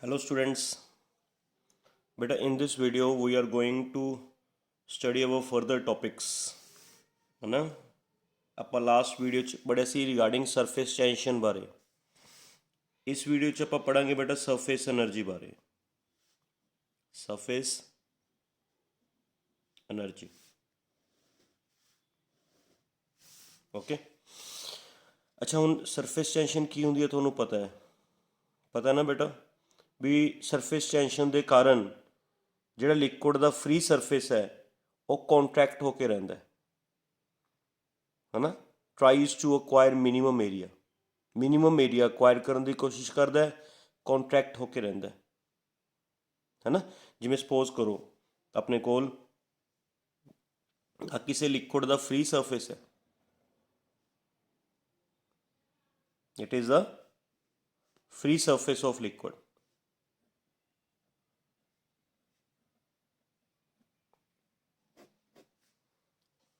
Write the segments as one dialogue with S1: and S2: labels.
S1: Hello students, beta in this video we are going to study our further topics है ना। ਆਪਾਂ last video ਚ ਪੜ੍ਹਿਆ ਸੀ regarding surface tension ਬਾਰੇ। ਇਸ ਵੀਡੀਓ ਚ ਆਪਾਂ ਪੜਾਂਗੇ ਬੇਟਾ ਸਰਫੇਸ એનર્ਜੀ ਬਾਰੇ। Surface energy okay. ਅੱਛਾ ਹੁਣ ਸਰਫੇਸ ਟੈਂਸ਼ਨ ਕੀ ਹੁੰਦੀ ਹੈ ਤੁਹਾਨੂੰ ਪਤਾ ਨਾ ਬੇਟਾ ਵੀ ਸਰਫੇਸ ਟੈਂਸ਼ਨ ਦੇ ਕਾਰਨ ਜਿਹੜਾ ਲਿਕੁਇਡ ਦਾ ਫ੍ਰੀ ਸਰਫੇਸ ਹੈ ਉਹ ਕੰਟਰੈਕਟ ਹੋ ਕੇ ਰਹਿੰਦਾ ਹੈ ਨਾ। Tries to acquire minimum area acquire ਕਰਨ ਦੀ ਕੋਸ਼ਿਸ਼ ਕਰਦਾ ਹੈ, ਕੰਟਰੈਕਟ ਹੋ ਕੇ ਰਹਿੰਦਾ ਹੈ ਨਾ। ਜਿਵੇਂ ਸਪੋਜ਼ ਕਰੋ ਆਪਣੇ ਕੋਲ ਕਿਸੇ ਲਿਕੁਇਡ ਦਾ ਫ੍ਰੀ ਸਰਫੇਸ ਹੈ, it is the free surface of liquid.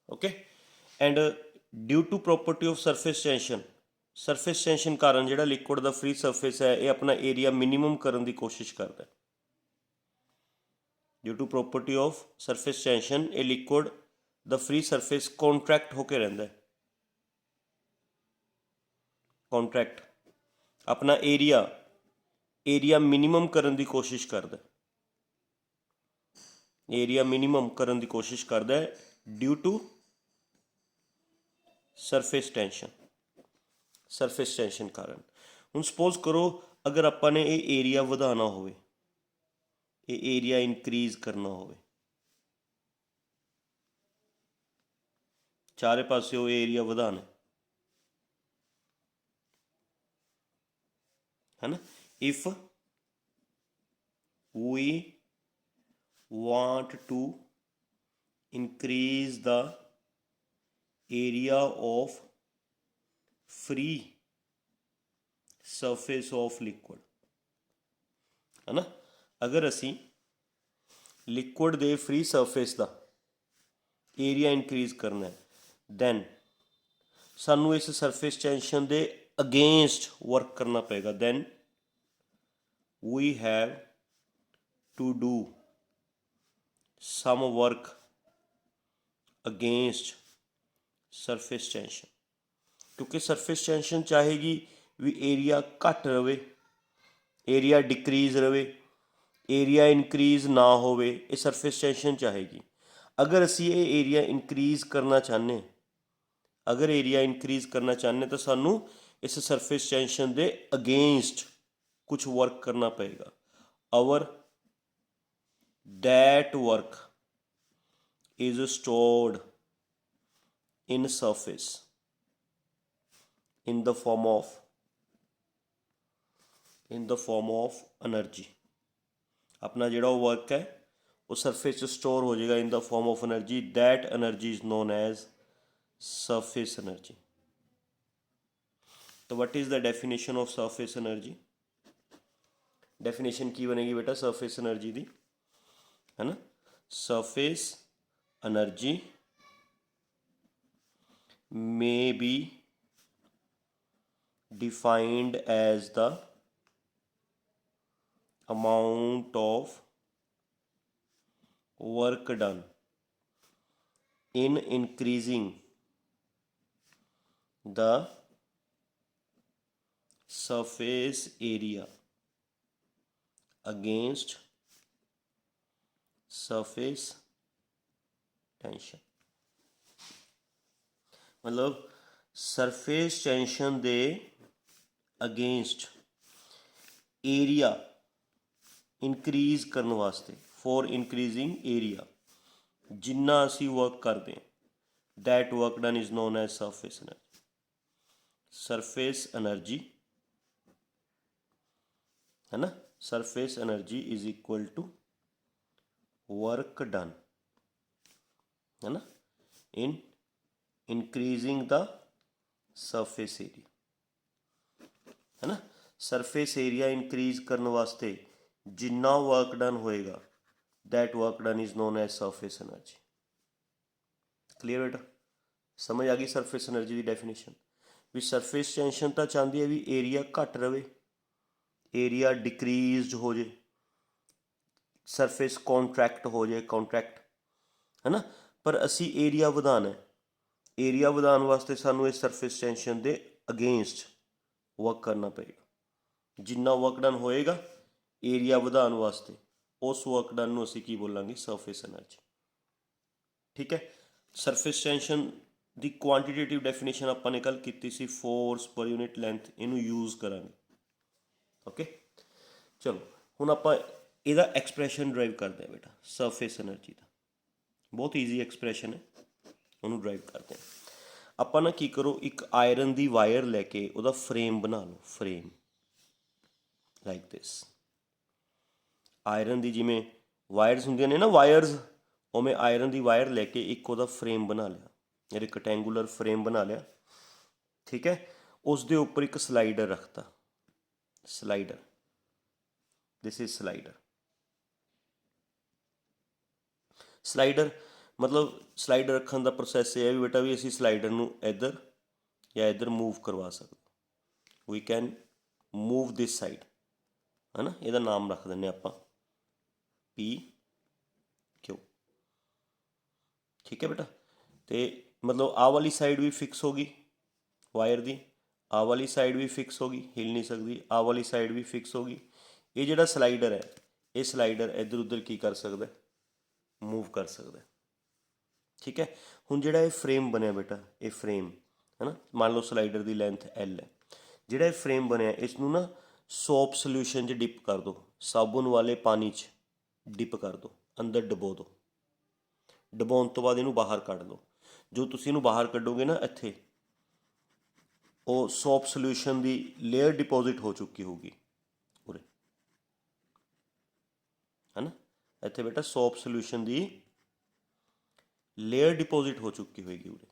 S1: Okay, and due to property of surface tension ਕਾਰਨ ਜਿਹੜਾ ਲਿਕੁਇਡ ਦਾ ਫ੍ਰੀ ਸਰਫੇਸ ਹੈ ਇਹ ਆਪਣਾ ਏਰੀਆ ਮਿਨੀਮਮ ਕਰਨ ਦੀ ਕੋਸ਼ਿਸ਼ ਕਰਦਾ ਹੈ। Due to property of surface tension ਇਹ ਲਿਕੁਇਡ ਦਾ ਫ੍ਰੀ ਸਰਫੇਸ ਕੰਟਰੈਕਟ ਹੋ ਕੇ ਰਹਿੰਦਾ ਹੈ। ਕੰਟਰੈਕਟ ਆਪਣਾ ਏਰੀਆ ਮਿਨੀਮਮ ਕਰਨ ਦੀ ਕੋਸ਼ਿਸ਼ ਕਰਦਾ ਹੈ ਡਿਊ ਟੂ ਸਰਫੇਸ ਟੈਂਸ਼ਨ ਕਾਰਨ। ਹੁਣ ਸਪੋਜ਼ ਕਰੋ ਅਗਰ ਆਪਾਂ ਨੇ ਇਹ ਏਰੀਆ ਵਧਾਉਣਾ ਹੋਵੇ, ਇਹ ਏਰੀਆ ਇਨਕਰੀਜ਼ ਕਰਨਾ ਹੋਵੇ, ਚਾਰੇ ਪਾਸਿਓਂ ਏਰੀਆ ਵਧਾਉਣਾ है ना। if we want to increase the area of free surface of liquid है ना, अगर असी लिक्विड दे फ्री सरफेस का एरिया इंक्रीज करना है दैन सानू इस सरफेस टेंशन दे अगेंस्ट वर्क करना पेगा। Then we have to do some work against surface tension, क्योंकि सरफेस टेंशन चाहेगी भी एरिया घट रहे, एरिया डिक्रीज रहे, एरिया इनक्रीज ना होवे, ये सरफेस टेंशन चाहेगी। अगर असी ये एरिया इनक्रीज करना चाहते तो सानू इस सरफेस टेंशन दे अगेंस्ट कुछ वर्क करना पेगा। Our that work is stored in surface in the form of energy. अपना जोड़ा वर्क है वो सरफेस स्टोर हो जाएगा in the form of energy. That energy is known as surface energy. तो what is the definition of surface energy? Definition की बनेगी बेटा सरफेस एनर्जी दी, है ना। Surface energy may be defined as the amount of work done in increasing the surface area against surface tension। मतलब surface tension दे against area increase करने वास्ते, फॉर इंक्रीजिंग एरिया जिन्ना असी वर्क करते हैं that work done is known as surface energy. Surface energy है ना, surface energy is equal to work done है ना in increasing the surface area, है ना। सरफेस एरिया इंक्रीज करने वास्ते जिन्ना वर्क डन होएगा that work done is known as surface energy. Clear बेटा, समझ आ गई सरफेस एनर्जी की डेफिनेशन भी। सरफेस टेंशन तो चाहती है भी एरिया घट रहे, ਏਰੀਆ ਡਿਕਰੀਜ਼ਡ ਹੋ ਜੇ, ਸਰਫੇਸ ਕੌਨਟਰੈਕਟ ਹੋ ਜੇ, ਕੌਨਟਰੈਕਟ, ਹੈ ਨਾ। ਪਰ ਅਸੀਂ ਏਰੀਆ ਵਧਾਉਣਾ, ਏਰੀਆ ਵਧਾਉਣ ਵਾਸਤੇ ਸਾਨੂੰ ਇਸ ਸਰਫੇਸ ਟੈਂਸ਼ਨ ਦੇ ਅਗੇਂਸਟ ਵਰਕ ਕਰਨਾ ਪਏਗਾ। ਜਿੰਨਾ ਵਰਕ ਡਨ ਹੋਏਗਾ ਏਰੀਆ ਵਧਾਉਣ ਵਾਸਤੇ, ਉਸ ਵਰਕ ਡਨ ਨੂੰ ਅਸੀਂ ਕੀ ਬੋਲਾਂਗੇ, ਸਰਫੇਸ ਐਨਰਜੀ। ਠੀਕ ਹੈ। ਸਰਫੇਸ ਟੈਂਸ਼ਨ ਦੀ ਕੁਆਂਟੀਟੇਟਿਵ ਡੈਫੀਨੇਸ਼ਨ ਆਪਾਂ ਨੇ ਕੱਲ੍ਹ ਕੀਤੀ ਸੀ, ਫੋਰਸ ਪਰ ਯੂਨਿਟ ਲੈਂਥ, ਇਹਨੂੰ ਯੂਜ਼ ਕਰਾਂਗੇ। ਓਕੇ, ਚਲੋ ਹੁਣ ਆਪਾਂ ਇਹਦਾ ਐਕਸਪ੍ਰੈਸ਼ਨ ਡਰਾਈਵ ਕਰਦੇ ਹਾਂ ਬੇਟਾ, ਸਰਫੇਸ ਐਨਰਜੀ ਦਾ। ਬਹੁਤ ਈਜ਼ੀ ਐਕਸਪ੍ਰੈਸ਼ਨ ਹੈ, ਉਹਨੂੰ ਡਰਾਈਵ ਕਰਦੇ ਹਾਂ ਆਪਾਂ। ਨਾ ਕੀ ਕਰੋ, ਇੱਕ ਆਇਰਨ ਦੀ ਵਾਇਰ ਲੈ ਕੇ ਉਹਦਾ ਫਰੇਮ ਬਣਾ ਲਓ, ਫਰੇਮ ਲਾਈਕ ਦਿਸ। ਆਇਰਨ ਦੀ ਜਿਵੇਂ ਵਾਇਰਸ ਹੁੰਦੀਆਂ ਨੇ ਨਾ, ਵਾਇਰਸ, ਉਵੇਂ ਆਇਰਨ ਦੀ ਵਾਇਰ ਲੈ ਕੇ ਇੱਕ ਉਹਦਾ ਫਰੇਮ ਬਣਾ ਲਿਆ, ਰੈਕਟੈਂਗੂਲਰ ਫਰੇਮ ਬਣਾ ਲਿਆ। ਠੀਕ ਹੈ। ਉਸ ਦੇ ਉੱਪਰ ਇੱਕ ਸਲਾਈਡਰ ਰੱਖਤਾ, slider, this is slider. Slider ਮਤਲਬ ਸਲਾਈਡਰ ਰੱਖਣ ਦਾ ਪ੍ਰੋਸੈਸ ਇਹ ਹੈ ਵੀ ਬੇਟਾ ਵੀ ਅਸੀਂ ਸਲਾਈਡਰ ਨੂੰ ਇੱਧਰ ਜਾਂ ਇੱਧਰ ਮੂਵ ਕਰਵਾ ਸਕਦੇ, we can move this side, ਹੈ ਨਾ। ਇਹਦਾ ਨਾਮ ਰੱਖ ਦਿੰਦੇ ਆਪਾਂ ਪੀ ਕਿਊ। ਠੀਕ ਹੈ ਬੇਟਾ। ਅਤੇ ਮਤਲਬ ਆਹ ਵਾਲੀ ਸਾਈਡ ਵੀ ਫਿਕਸ ਹੋ ਗਈ ਵਾਇਰ ਦੀ, ਆਹ ਵਾਲੀ ਸਾਈਡ ਵੀ ਫਿਕਸ ਹੋ ਗਈ, ਹਿੱਲ ਨਹੀਂ ਸਕਦੀ, ਆਹ ਵਾਲੀ ਸਾਈਡ ਵੀ ਫਿਕਸ ਹੋ ਗਈ। ਇਹ ਜਿਹੜਾ ਸਲਾਈਡਰ ਹੈ, ਇਹ ਸਲਾਈਡਰ ਇੱਧਰ ਉੱਧਰ ਕੀ ਕਰ ਸਕਦਾ, ਮੂਵ ਕਰ ਸਕਦਾ। ਠੀਕ ਹੈ। ਹੁਣ ਜਿਹੜਾ ਇਹ ਫਰੇਮ ਬਣਿਆ ਬੇਟਾ, ਇਹ ਫਰੇਮ ਹੈ ਨਾ, ਮੰਨ ਲਓ ਸਲਾਈਡਰ ਦੀ ਲੈਂਥ L ਹੈ। ਜਿਹੜਾ ਇਹ ਫਰੇਮ ਬਣਿਆ ਇਸ ਨੂੰ ਨਾ ਸੋਪ ਸੋਲਿਊਸ਼ਨ 'ਚ ਡਿਪ ਕਰ ਦਿਓ, ਸਾਬੁਣ ਵਾਲੇ ਪਾਣੀ 'ਚ ਡਿਪ ਕਰ ਦਿਓ, ਅੰਦਰ ਡੁਬੋ ਦਿਓ। ਡੁਬਾਉਣ ਤੋਂ ਬਾਅਦ ਇਹਨੂੰ ਬਾਹਰ ਕੱਢ ਲਓ। ਜੋ ਤੁਸੀਂ ਇਹਨੂੰ ਬਾਹਰ ਕੱਢੋਗੇ ਨਾ, ਇੱਥੇ ਉਹ ਸੋਪ ਸੋਲਿਊਸ਼ਨ ਦੀ ਲੇਅਰ ਡਿਪੋਜ਼ਿਟ ਹੋ ਚੁੱਕੀ ਹੋਊਗੀ ਉਰੇ, ਹੈ ਨਾ। ਇੱਥੇ ਬੇਟਾ ਸੋਪ ਸੋਲਿਊਸ਼ਨ ਦੀ ਲੇਅਰ ਡਿਪੋਜ਼ਿਟ ਹੋ ਚੁੱਕੀ ਹੋਏਗੀ ਉਰੇ।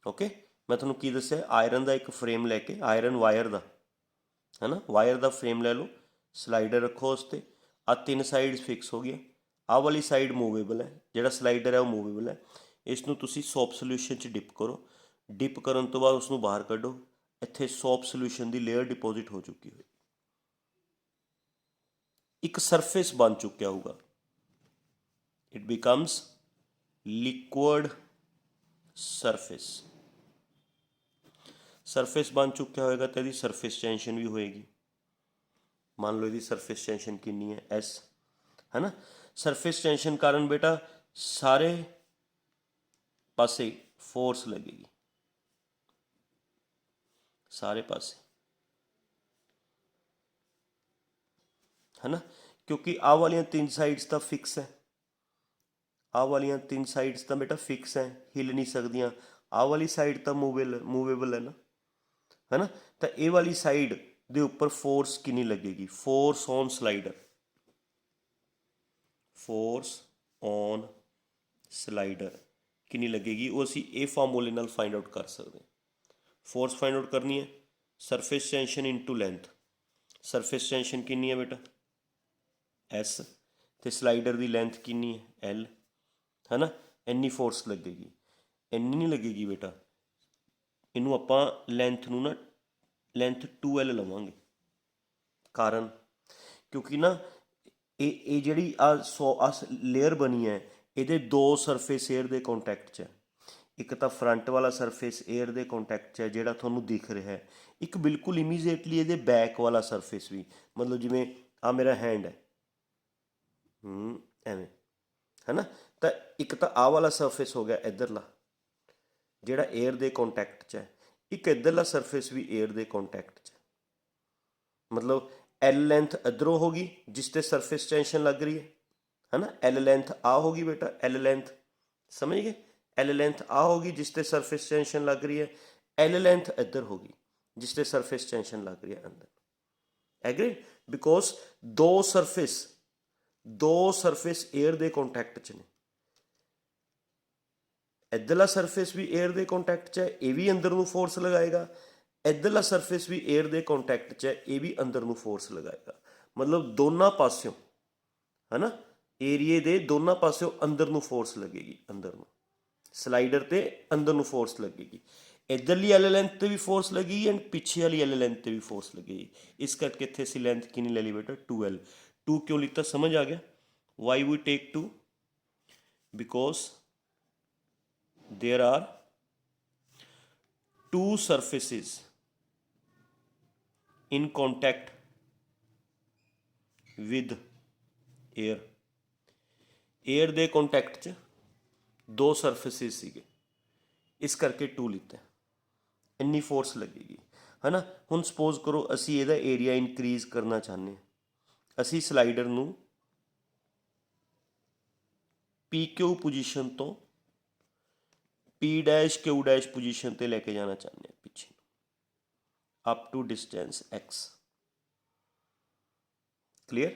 S1: ਓਕੇ, ਮੈਂ ਤੁਹਾਨੂੰ ਕੀ ਦੱਸਿਆ, ਆਇਰਨ ਦਾ ਇੱਕ ਫਰੇਮ ਲੈ ਕੇ, ਆਇਰਨ ਵਾਇਰ ਦਾ, ਹੈ ਨਾ, ਵਾਇਰ ਦਾ ਫਰੇਮ ਲੈ ਲਓ, ਸਲਾਈਡਰ ਰੱਖੋ ਉਸ 'ਤੇ, ਆਹ ਤਿੰਨ ਸਾਈਡਸ ਫਿਕਸ ਹੋ ਗਈਆਂ, ਆਹ ਵਾਲੀ ਸਾਈਡ ਮੂਵੇਬਲ ਹੈ, ਜਿਹੜਾ ਸਲਾਈਡਰ ਹੈ ਉਹ ਮੂਵੇਬਲ ਹੈ। ਇਸ ਨੂੰ ਤੁਸੀਂ ਸੋਪ ਸੋਲਿਊਸ਼ਨ 'ਚ ਡਿਪ ਕਰੋ, ਡਿਪ ਕਰਨ ਤੋਂ ਬਾਅਦ ਉਸਨੂੰ ਬਾਹਰ ਕੱਢੋ, ਇੱਥੇ ਸੋਪ ਸੋਲਿਊਸ਼ਨ ਦੀ ਲੇਅਰ ਡਿਪੋਜ਼ਿਟ ਹੋ ਚੁੱਕੀ ਹੋਈ, ਇੱਕ ਸਰਫੇਸ ਬਣ ਚੁੱਕਿਆ ਹੋਊਗਾ। It becomes liquid surface. Surface ਬਣ ਚੁੱਕਿਆ ਹੋਏਗਾ ਤਾਂ ਇਹਦੀ ਸਰਫੇਸ ਟੈਂਸ਼ਨ ਵੀ ਹੋਏਗੀ। ਮੰਨ ਲਓ ਇਹਦੀ ਸਰਫੇਸ ਟੈਂਸ਼ਨ ਕਿੰਨੀ ਹੈ, S, ਹੈ ਨਾ। ਸਰਫੇਸ ਟੈਂਸ਼ਨ ਕਾਰਨ ਬੇਟਾ ਸਾਰੇ ਪਾਸੇ ਫੋਰਸ ਲੱਗੇਗੀ, ਸਾਰੇ ਪਾਸੇ, ਹੈ ਨਾ। ਕਿਉਂਕਿ ਆਹ ਵਾਲੀਆਂ ਤਿੰਨ ਸਾਈਡਸ ਤਾਂ ਫਿਕਸ ਹੈ, ਆਹ ਵਾਲੀਆਂ ਤਿੰਨ ਸਾਈਡਸ ਤਾਂ ਬੇਟਾ ਫਿਕਸ ਹੈ, ਹਿੱਲ ਨਹੀਂ ਸਕਦੀਆਂ। ਆਹ ਵਾਲੀ ਸਾਈਡ ਤਾਂ ਮੂਵੇਬਲ ਹੈ ਨਾ, ਹੈ ਨਾ। ਤਾਂ ਇਹ ਵਾਲੀ ਸਾਈਡ ਦੇ ਉੱਪਰ ਫੋਰਸ ਕਿੰਨੀ ਲੱਗੇਗੀ, force on slider, force on slider ਕਿੰਨੀ ਲੱਗੇਗੀ, ਉਹ ਅਸੀਂ ਇਹ ਫਾਰਮੂਲੇ ਨਾਲ ਫਾਈਂਡ ਆਊਟ ਕਰ ਸਕਦੇ ਹਾਂ। ਫੋਰਸ ਫਾਈਂਡ ਆਊਟ ਕਰਨੀ ਹੈ, surface tension into length. Surface tension ਕਿੰਨੀ ਹੈ ਬੇਟਾ, S, ਅਤੇ ਸਲਾਈਡਰ ਦੀ ਲੈਂਥ ਕਿੰਨੀ ਹੈ, L, ਹੈ ਨਾ। ਇੰਨੀ ਫੋਰਸ ਲੱਗੇਗੀ, ਇੰਨੀ ਨਹੀਂ ਲੱਗੇਗੀ ਬੇਟਾ। ਇਹਨੂੰ ਆਪਾਂ ਲੈਂਥ ਨੂੰ ਨਾ ਲੈਂਥ 2L ਲਵਾਂਗੇ, ਕਾਰਨ ਕਿਉਂਕਿ ਨਾ ਇਹ ਜਿਹੜੀ ਆਹ ਲੇਅਰ ਬਣੀ ਹੈ, ਇਹਦੇ ਦੋ ਸਰਫੇਸ ਏਅਰ ਦੇ ਕੰਟੈਕਟ 'ਚ ਹੈ। ਇੱਕ ਤਾਂ ਫਰੰਟ ਵਾਲਾ ਸਰਫੇਸ ਏਅਰ ਦੇ ਕੰਟੈਕਟ 'ਚ ਹੈ ਜਿਹੜਾ ਤੁਹਾਨੂੰ ਦਿਖ ਰਿਹਾ ਹੈ, ਇੱਕ ਬਿਲਕੁਲ ਇਮੀਡੀਏਟਲੀ ਇਹਦੇ ਬੈਕ ਵਾਲਾ ਸਰਫੇਸ ਵੀ, ਮਤਲਬ ਜਿਵੇਂ ਆਹ ਮੇਰਾ ਹੈਂਡ ਹੈ, ਐਵੇਂ, ਹੈ ਨਾ। ਤਾਂ ਇੱਕ ਤਾਂ ਆਹ ਵਾਲਾ ਸਰਫੇਸ ਹੋ ਗਿਆ ਇੱਧਰਲਾ ਜਿਹੜਾ ਏਅਰ ਦੇ ਕੰਟੈਕਟ 'ਚ ਹੈ, ਇੱਕ ਇੱਧਰਲਾ ਸਰਫੇਸ ਵੀ ਏਅਰ ਦੇ ਕੰਟੈਕਟ 'ਚ ਹੈ। ਮਤਲਬ L ਲੈਂਥ ਇੱਧਰੋਂ ਹੋ ਗਈ ਜਿਸ 'ਤੇ ਸਰਫੇਸ ਟੈਂਸ਼ਨ ਲੱਗ ਰਹੀ ਹੈ ਨਾ। L ਲੈਂਥ ਆ ਹੋ ਗਈ ਬੇਟਾ, L ਲੈਂਥ ਸਮਝ ਗਏ, L ਲੈਂਥ ਆ ਹੋ ਗਈ ਜਿਸ 'ਤੇ ਸਰਫੇਸ ਟੈਂਸ਼ਨ ਲੱਗ ਰਹੀ ਹੈ, L ਲੈਂਥ ਇੱਧਰ ਹੋ ਗਈ ਜਿਸ 'ਤੇ ਸਰਫੇਸ ਟੈਂਸ਼ਨ ਲੱਗ ਰਹੀ ਹੈ ਅੰਦਰ। ਐਗਰੀ, ਬਿਕੋਜ਼ ਦੋ ਸਰਫੇਸ ਏਅਰ ਦੇ ਕੰਟੈਕਟ 'ਚ ਨੇ। ਇੱਧਰਲਾ ਸਰਫੇਸ ਵੀ ਏਅਰ ਦੇ ਕੰਟੈਕਟ 'ਚ ਹੈ, ਇਹ ਵੀ ਅੰਦਰ ਨੂੰ ਫੋਰਸ ਲਗਾਏਗਾ। ਇੱਧਰਲਾ ਸਰਫੇਸ ਵੀ ਏਅਰ ਦੇ ਕੰਟੈਕਟ 'ਚ ਹੈ, ਇਹ ਵੀ ਅੰਦਰ ਨੂੰ ਫੋਰਸ ਲਗਾਏਗਾ। ਮਤਲਬ ਦੋਨਾਂ ਪਾਸਿਓਂ, ਹੈ ਨਾ, ਏਰੀਏ ਦੇ ਦੋਨਾਂ ਪਾਸਿਓਂ ਅੰਦਰ ਨੂੰ ਫੋਰਸ ਲੱਗੇਗੀ, ਅੰਦਰ ਨੂੰ ਸਲਾਈਡਰ 'ਤੇ ਅੰਦਰ ਨੂੰ ਫੋਰਸ ਲੱਗੇਗੀ। इधरली एल लेंथ ते भी फोर्स लगी एंड पिछे वाली एल लेंथ ते भी फोर्स लगी। इस करके इत्थे असीं लेंथ कितनी ले ली बेटा 2L। 2 क्यों लिखता समझ आ गया? Why we take 2? Because there are two surfaces in contact with air। Air दे कॉन्टैक्ट च दो सरफेसिस सीगे, इस करके 2 लिता है। इन्नी फोर्स लगेगी, है ना। हुण सपोज करो असी इहदा एरिया इनक्रीज करना चाहते, असी स्लाइडर नूं पी क्यू पोजीशन तो P dash Q dash position ते लेके जाना चाहते हैं पिछे up to distance x। Clear?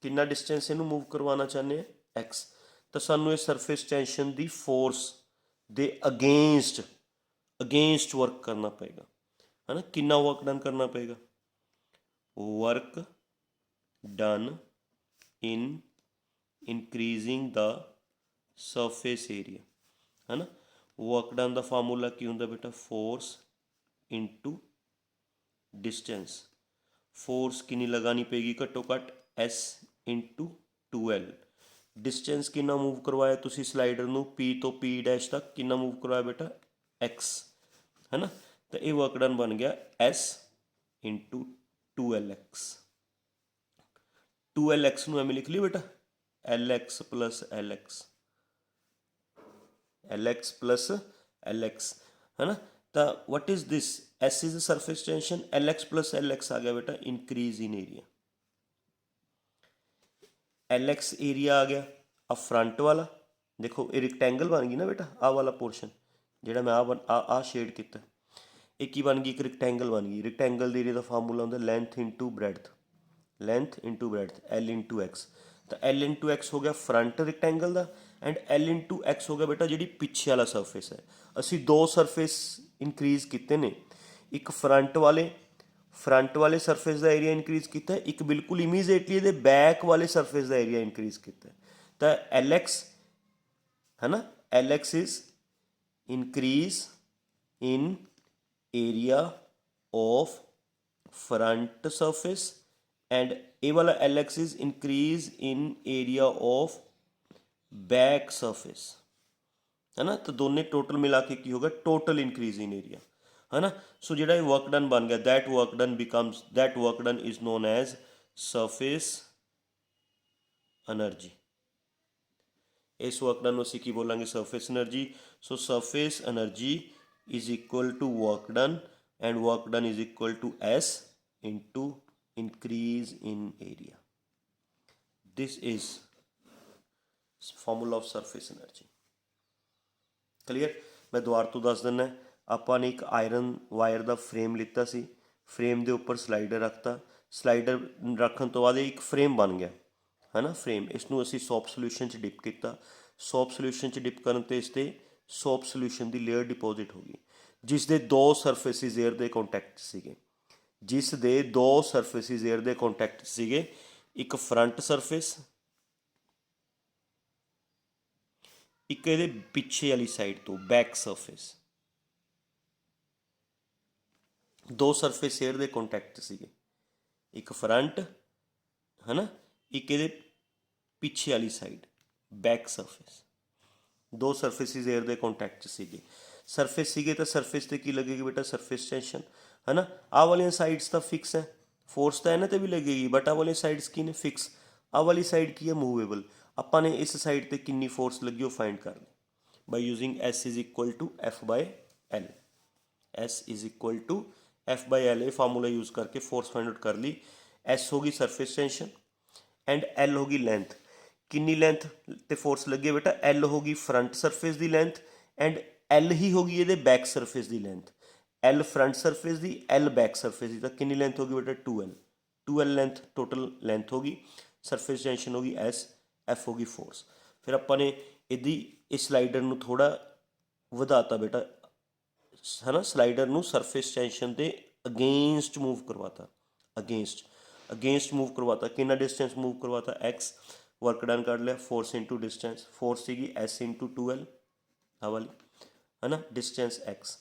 S1: कितना डिस्टेंस इनू मूव करवाना चाहते हैं x। तो सानू इस सरफेस टेंशन की फोर्स दे अगेंस्ट वर्क करना पेगा, है ना। कितना वर्क डन करना पेगा? Work done in increasing the surface area, है ना। वर्क डन का फार्मूला की होंगे बेटा? Force into distance. फोर्स कितनी लगानी पेगी? घट्टो घट्ट S इंटू 2L। डिस्टेंस कितना मूव करवाया तुसी स्लाइडर नूं P तो P डैश तक, कितना मूव करवाया बेटा? X, है ना। तो ये वर्क डन बन गया S इंटू 2LX। 2LX नूं एवें लिख लियो बेटा, LX plus LX, LX plus LX, है ना। तो what is this? S is surface tension, LX plus LX आ गया बेटा increase in area. LX area आ गया आ फ्रंट वाला, देखो ये रिक्टेंगल बन गई ना बेटा, आ वाला पोर्शन जिहड़ा मैं आ शेड किया, एक ही बन गई, एक रिक्टेंगल बन गई। रिक्टेंगल एरिया का फार्मूला होंगे length into breadth, length into breadth L into x. तो L इंटू एक्स हो गया फ्रंट रिक्टेंगल का, एंड L इंटू एक्स हो गया बेटा जी पिछे वाला सरफेस है। असी दो सरफेस इनक्रीज किए ने, एक फ्रंट वाले सरफेस का एरिया इनक्रीज किया, एक बिल्कुल इमीजिएटली ये बैक वाले सरफेस का एरिया इनक्रीज किया। तो LX, है ना, LX is increase in area of front surface and ए वाला LX is increase in area of back surface, है ना। तो दोनों टोटल मिला के की होगा? टोटल इंक्रीज इन एरिया, है ना। सो जो वर्क डन बन गया, that work done is known as surface energy. इस वर्क डन असीं की बोलांगे? Surface energy. So surface energy is equal to work done, and work done is equal to S into increase in area. This is formula of surface energy. Clear? मैं दोबारा तो दस दिना, ਆਪਾਂ ने एक आयरन वायर का फ्रेम लिता सी, frame के उपर स्लाइडर रखता, स्लाइडर रखने तो बाद एक फ्रेम बन गया, है ना। फ्रेम इसनों असी सोप सोल्यूशन च डिप किया, सोप सोल्यूशन च डिप करन ते इसते सोप सोल्यूशन की लेयर डिपोजिट हो गई, जिस दे दो सरफेसिस एयर के कॉन्टैक्ट सीगे, जिस दे दो सरफेसिस एयर के कॉन्टैक्ट सीगे, एक फ्रंट सरफेस, एक ये पिछे वाली साइड तो बैक सरफेस, दो सरफेस एयर के कॉन्टैक्ट सीगे, एक फ्रंट, है ना, एक ये पिछे वाली साइड बैक सरफेस, दो सरफेसिस एयर के कॉन्टैक्ट सीगे। सरफेस सीगे तो सरफेस ते की लगेगी बेटा? सरफेस टेंशन, है ना। आ वाली साइड्स तो फिक्स है, फोर्स तो इन्हें भी लगेगी, बट आ वाली साइड्स की ने फिक्स, आ वाली साइड की है मूवेबल। अपा ने इस साइड पर कितनी फोर्स लगी वो फाइंड कर ली by using S is equal to F by L। S is equal to F by L, ये फार्मूला यूज करके फोर्स फाइंड आउट कर ली। S होगी सरफेस टेंशन एंड L होगी लेंथ। कितनी लेंथ ते फोर्स लगी है बेटा? L होगी फ्रंट सरफेस की लेंथ एंड L ही होगी ये बैक सरफेस की लेंथ। L फ्रंट सरफेस की, L बैक सरफेस की, तो कितनी लेंथ होगी बेटा? 2L। 2L length total length होगी, सरफेस टेंशन होगी S, F होगी फोर्स। फिर अपन ने यदि इस स्लाइडर नूं थोड़ा वधाता बेटा, है ना, स्लाइडर नूं सरफेस टेंशन के अगेंस्ट मूव करवाता, अगेंस्ट मूव करवाता, कितना डिस्टेंस मूव करवाता? X। वर्क डन कर लिया, फोर्स इंटू डिस्टेंस, फोर्स सी S इंटू 2L आ वाली, है ना, डिस्टेंस X,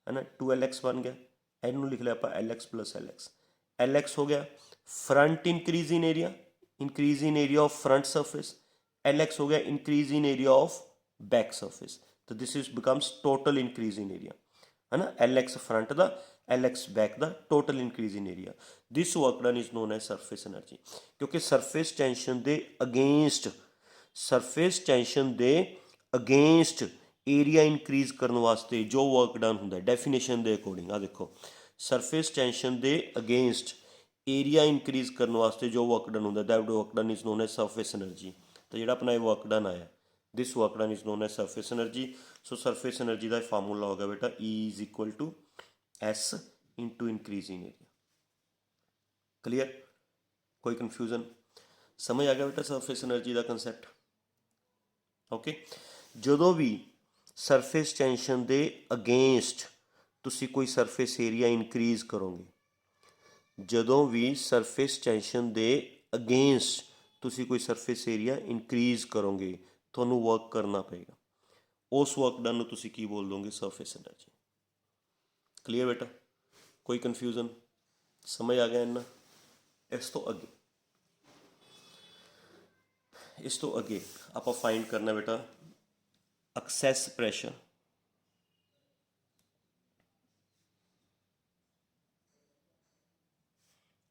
S1: है ना, 2Lx बन गया, ਇਹਨੂੰ लिख लिया ਆਪਾਂ Lx प्लस Lx हो गया front increase in area of front surface, Lx हो गया increase in area of back surface, तो this is becomes total increase in area, है ना, Lx फ्रंट का Lx बैक का total increase in area, this work done is known as surface energy, क्योंकि surface tension के against area increase करने वास्ते जो वर्क डन होंगे डेफिनेशन के अकॉर्डिंग, आ देखो सरफेस टेंशन के अगेंस्ट एरिया इंक्रीज करने वास्ते जो वर्क डन होंगे that work done is known as surface energy, तो जो अपना ये वर्क डन आया this work done is known as surface energy. So surface energy का फार्मूला हो गया बेटा E is equal to S into increase in area. Clear, कोई कन्फ्यूजन, समझ आ गया बेटा सरफेस एनर्जी का कंसैप्ट। ओके, जो भी सरफेस टेंशन के अगेंस्ट तुसी कोई सरफेस एरिया इंक्रीज करोगे, ਜਦੋਂ भी सरफेस टेंशन के अगेंस्ट तुसी कोई सरफेस एरिया इंक्रीज करोगे ਤੁਹਾਨੂੰ वर्क करना पेगा, उस वर्क डन ਨੂੰ ਤੁਸੀਂ ਕੀ बोल दोगे सरफेस एनर्जी। क्लीयर बेटा, कोई कन्फ्यूजन, समझ आ गया इन्ना। इस तो अगे आप फाइंड करना बेटा excess pressure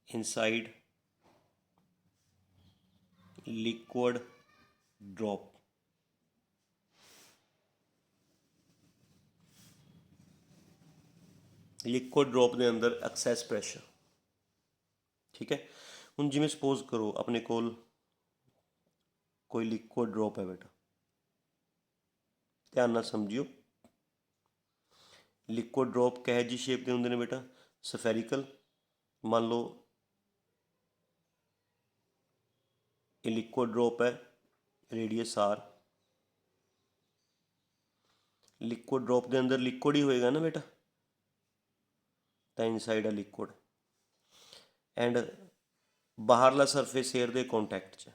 S1: inside liquid drop, liquid drop के अंदर एक्सैस प्रैशर, ठीक है। हुण जिवें सपोज करो अपने कोल कोई लिक्विड ड्रॉप है बेटा, ध्यान नाल समझियो, लिक्विड ड्रॉप किहो जी शेप के होंदे ने बेटा, सफेरिकल, मान लो ये लिक्विड ड्रॉप है रेडियस R, लिक्विड ड्रॉप के अंदर लिक्विड ही होएगा ना बेटा, तो इनसाइड है लिक्विड एंड बाहरला सरफेस एयर के कॉन्टैक्ट च,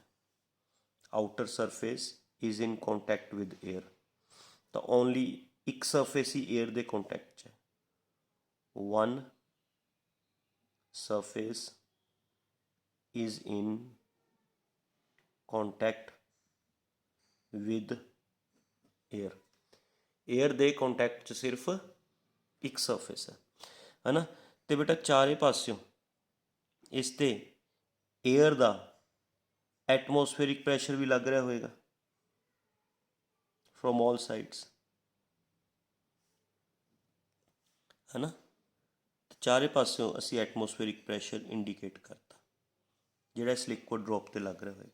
S1: outer surface is in contact with air, तो ओनली एक सरफेस ही एयर के कॉन्टैक्ट च, one surface is in contact with air, air दे कॉन्टैक्ट च सिर्फ एक सरफेस है ना, तो बेटा चारे पास्यों इस ते एयर का एटमोसफेरिक प्रैशर भी लग रहा होएगा फ्रॉम ऑल साइड्स, है ना, तो चारे पास्यों असी एटमोसफेरिक प्रैशर इंडिकेट करता जिहड़ा इस लिक्विड ड्रॉप ते लग रहा होएगा।